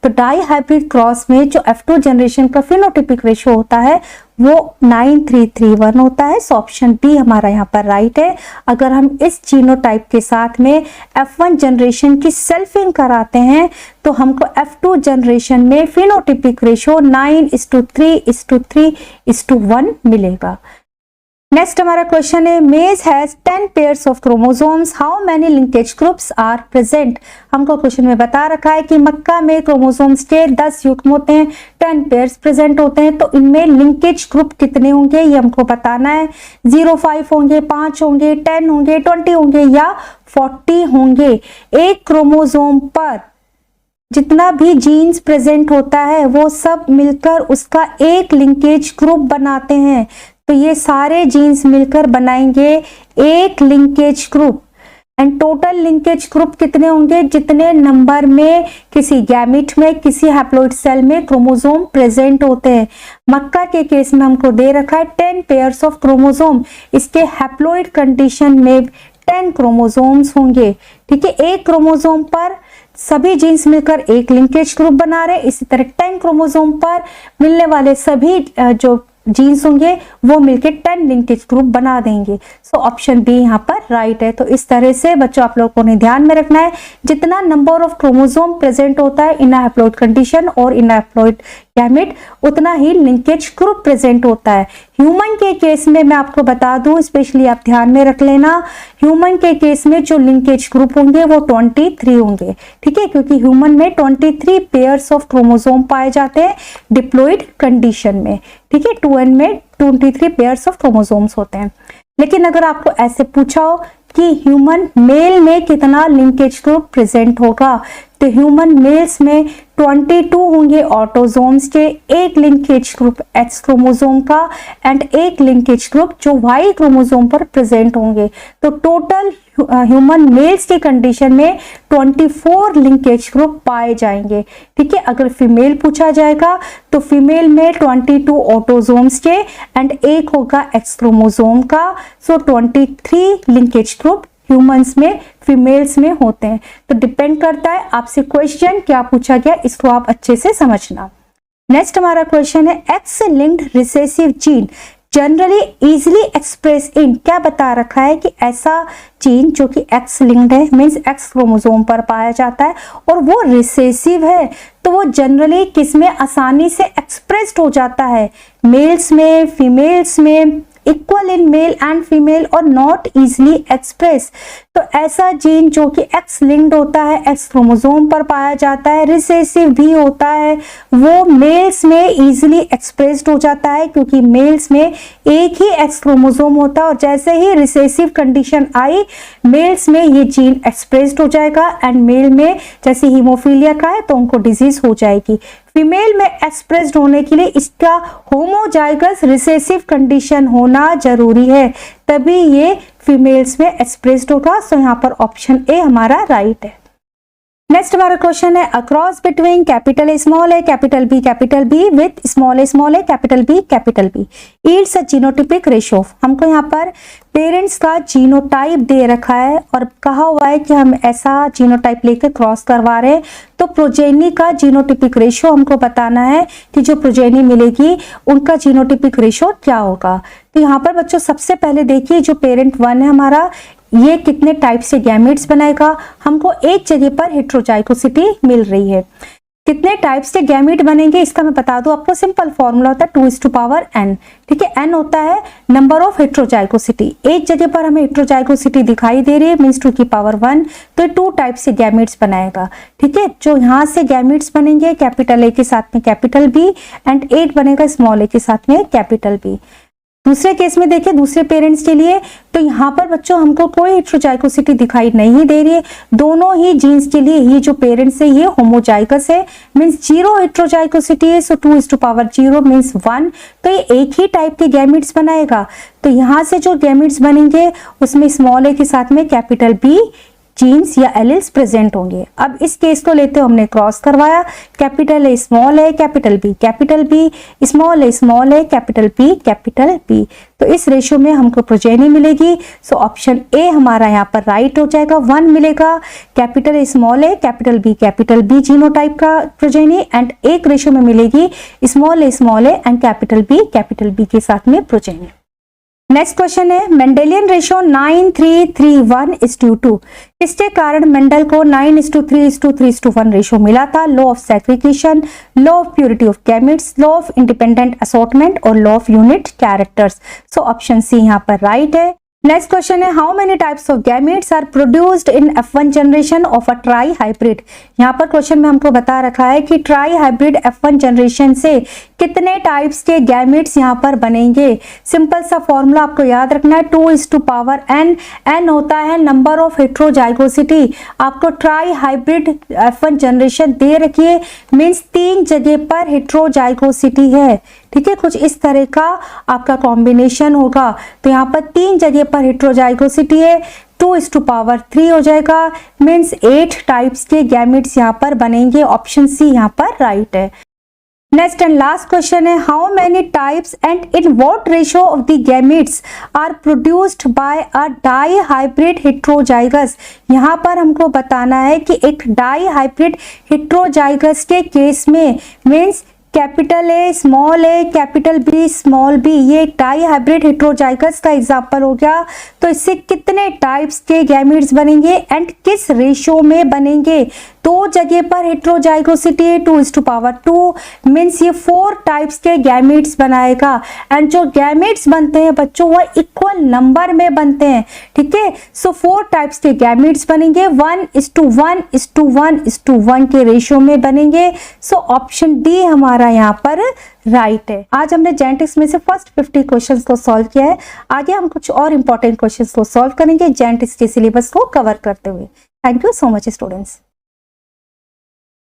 तो डाई हाइब्रिड क्रॉस में जो F2 जनरेशन का फिनोटिपिक रेशियो होता है वो 9:3:1 होता है। सो ऑप्शन बी हमारा यहाँ पर राइट है। अगर हम इस जीनोटाइप के साथ में F1 जनरेशन की सेल्फिंग कराते हैं तो हमको F2 जनरेशन में फिनोटिपिक रेशियो 9:3:3:1 मिलेगा। नेक्स्ट हमारा क्वेश्चन है, maize has 10 pairs of chromosomes, how many linkage groups are present. हमको क्वेश्चन में बता रखा है कि मक्का में क्रोमोसोम्स के 10 युग्म होते हैं, 10 पेयर्स प्रेजेंट होते हैं। तो इनमें लिंकेज ग्रुप कितने होंगे ये हमको बताना है। 0, 5 होंगे, 5 होंगे, 10 होंगे, 20 होंगे या 40 होंगे। एक क्रोमोसोम पर जितना भी जीन्स प्रेजेंट होता है वो सब मिलकर उसका एक लिंकेज ग्रुप बनाते हैं। तो ये सारे जीन्स मिलकर बनाएंगे एक linkage group. And total linkage group कितने होंगे, जितने नंबर में किसी गैमिट में, किसी हैप्लॉइड सेल में क्रोमोसोम प्रेजेंट होते हैं। मक्का के केस में हमको दे रखा है 10 पेयर्स ऑफ क्रोमोसोम। इसके हैप्लॉइड कंडीशन में 10 क्रोमोसोम्स होंगे। ठीक है, एक क्रोमोसोम पर सभी जीन्स मिलकर एक लिंकेज ग्रुप बना रहे। इसी तरह 10 क्रोमोसोम पर मिलने वाले सभी जो जीन्स होंगे वो मिलके 10 लिंकेज ग्रुप बना देंगे। सो ऑप्शन बी यहाँ पर राइट है। तो इस तरह से बच्चों आप लोगों ने ध्यान में रखना है, जितना नंबर ऑफ क्रोमोसोम प्रेजेंट होता है इन हैप्लॉइड कंडीशन और इन हैप्लॉइड गैमेट, उतना ही लिंकेज ग्रुप प्रेजेंट होता है। ह्यूमन के केस में मैं आपको बता दूं, स्पेशली आप ध्यान में रख लेना, ह्यूमन के केस में जो लिंकेज ग्रुप होंगे वो 23 होंगे। ठीक है, क्योंकि ह्यूमन में 23 पेयर्स ऑफ क्रोमोसोम पाए जाते हैं डिप्लॉइड कंडीशन में। ठीक है, 2n में 23 पेयर्स ऑफ क्रोमोसोम्स होते हैं। लेकिन अगर आपको ऐसे पूछा हो कि ह्यूमन मेल में कितना लिंकेज ग्रुप प्रेजेंट होगा, तो ह्यूमन मेल्स में 22 होंगे ऑटोसोम्स के, एक लिंकेज ग्रुप एक्स क्रोमोसोम का एंड एक लिंकेज ग्रुप जो वाई क्रोमोसोम पर प्रेजेंट होंगे। तो टोटल ह्यूमन मेल्स की कंडीशन में 24 लिंकेज ग्रुप पाए जाएंगे। ठीक है, अगर फीमेल पूछा जाएगा तो फीमेल में 22 ऑटोसोम्स के एंड एक होगा एक्स क्रोमोसोम का। सो 23 लिंकेज ग्रुप ह्यूमंस में, फीमेल्स में होते हैं। तो डिपेंड करता है आपसे क्वेश्चन क्या पूछा गया, इसको आप अच्छे से समझना। नेक्स्ट हमारा क्वेश्चन है, x linked recessive gene generally easily express in, क्या बता रखा है कि ऐसा जीन जो कि एक्स लिंक्ड है, मीन्स एक्स क्रोमोसोम पर पाया जाता है और वो रिसेसिव है, तो वो जनरली किस में आसानी से एक्सप्रेस्ड हो जाता है, मेल्स में, फीमेल्स में equal in male and female और नॉट इजिली एक्सप्रेस। तो ऐसा जीन जो कि एक्स लिंक्ड होता है, एक्स क्रोमोसोम पर पाया जाता है, रिसेसिव भी होता है, वो मेल्स में इजिली एक्सप्रेस्ड हो जाता है क्योंकि मेल्स में एक ही एक्स क्रोमोसोम होता है और जैसे ही रिसेसिव कंडीशन आई मेल्स में ये जीन एक्सप्रेस्ड हो जाएगा एंड मेल में जैसे हीमोफीलिया का है तो उनको डिजीज हो जाएगी। फीमेल में एक्सप्रेस्ड होने के लिए इसका होमोजाइगस रिसेसिव कंडीशन होना जरूरी है, तभी ये फीमेल्स में एक्सप्रेस्ड होगा। सो यहाँ पर ऑप्शन ए हमारा राइट है। नेक्स्ट हमारा क्वेश्चन है a cross between capital A capital B with small A capital B yields a genotypic ratio. हमको यहाँ पर पेरेंट्स का जीनोटाइप दे रखा है और कहा हुआ है कि हम ऐसा जीनोटाइप लेकर क्रॉस करवा रहे हैं, तो प्रोजेनी का जीनोटिपिक रेशियो हमको बताना है कि जो प्रोजेनी मिलेगी उनका जीनोटिपिक रेशियो क्या होगा। तो यहाँ पर बच्चों सबसे पहले देखिए जो पेरेंट 1 है हमारा, ये कितने टाइप से गैमेट्स बनाएगा। हमको एक जगह पर हेट्रोजाइगोसिटी मिल रही है, कितने टाइप से गैमेट बनेंगे इसका मैं बता दूं आपको। सिंपल फॉर्मूला होता है 2:n, ठीक है। n होता है नंबर ऑफ हेट्रोजाइगोसिटी। एक जगह पर हमें हेट्रोजाइगोसिटी दिखाई दे रही है मीन्स 2⁻1, तो 2 टाइप से गैमेट्स बनाएगा, ठीक है। जो यहाँ से गैमेट्स बनेंगे कैपिटल ए के साथ में कैपिटल बी एंड 8 बनेगा स्मॉल ए के साथ में कैपिटल बी। दूसरे केस में देखिए दूसरे पेरेंट्स के लिए, तो यहाँ पर बच्चों हमको कोई हेट्रोजाइगोसिटी दिखाई नहीं दे रही है। दोनों ही जीन्स के लिए ये जो पेरेंट्स है ये होमोजाइगस है, मीन्स 0 हेट्रोजाइगोसिटी है। सो 2:0 मीन्स 1, तो ये एक ही टाइप के गैमेट्स बनाएगा। तो यहाँ से जो गैमेट्स बनेंगे उसमें स्मॉल ए के साथ में कैपिटल बी जीन्स या एलिल्स प्रेजेंट होंगे। अब इस केस को लेते हमने क्रॉस करवाया, capital A capital B small A capital B, तो इस रेशियो में हमको प्रोजेनी मिलेगी। सो ऑप्शन ए हमारा यहाँ पर राइट हो जाएगा। 1 मिलेगा capital A capital B genotype का प्रोजेनी एंड एक रेशियो में मिलेगी small A and capital B के साथ में प्रोजेनी। नेक्स्ट क्वेश्चन है मेंडेलियन रेशियो 9:3:1:2। इसके कारण मेंडल को 9:3:3:1 रेशियो मिला था। Law of segregation, law of purity of gametes, law of independent assortment और law of unit characters. So option C यहाँ पर राइट है। नेक्स्ट क्वेश्चन है how many types of gametes are produced in F1 generation of a trihybrid. यहाँ पर question में हमको बता रखा है कि ट्राई हाइब्रिड F1 जनरेशन से कितने टाइप्स के गैमेट्स यहाँ पर बनेंगे। सिंपल सा फॉर्मूला आपको याद रखना है 2:n। n होता है नंबर ऑफ हेट्रोजाइगोसिटी। आपको ट्राई हाइब्रिड F1 जनरेशन दे रखिए मीन्स 3 जगह पर हेट्रोजाइगोसिटी है, ठीक है। कुछ इस तरह का आपका कॉम्बिनेशन होगा, तो यहाँ पर 3 जगह पर हेट्रोजाइगोसिटी है, 2:3 हो जाएगा मीन्स 8 टाइप्स के गैमेट्स यहाँ पर बनेंगे। ऑप्शन सी यहाँ पर राइट है। नेक्स्ट एंड लास्ट क्वेश्चन है how many types and in what ratio of the gametes are produced by a dihybrid heterozygous. यहाँ पर हमको बताना है कि एक डाई हाइब्रिड हेट्रोजाइगस के केस में means capital A capital B small B, ये डाई हाइब्रिड हेट्रोजाइगस का एग्जांपल हो गया। तो इससे कितने टाइप्स के गैमेट्स बनेंगे एंड किस रेशियो में बनेंगे। 2 जगह पर हेट्रोजाइगोसिटी 2:2 मीन्स ये 4 टाइप्स के गैमेट्स बनाएगा एंड जो गैमेट्स बनते हैं बच्चों वह इक्वल नंबर में बनते हैं, ठीक है। सो 4 टाइप्स के गैमेट्स बनेंगे 1:1:1:1 के रेशियो में बनेंगे। सो ऑप्शन डी हमारा यहाँ पर राइट है। आज हमने जेनेटिक्स में से फर्स्ट 50 क्वेश्चंस को सॉल्व किया है। आगे हम कुछ और इंपॉर्टेंट क्वेश्चंस को सॉल्व करेंगे जेनेटिक्स के सिलेबस को कवर करते हुए। Thank you so much students.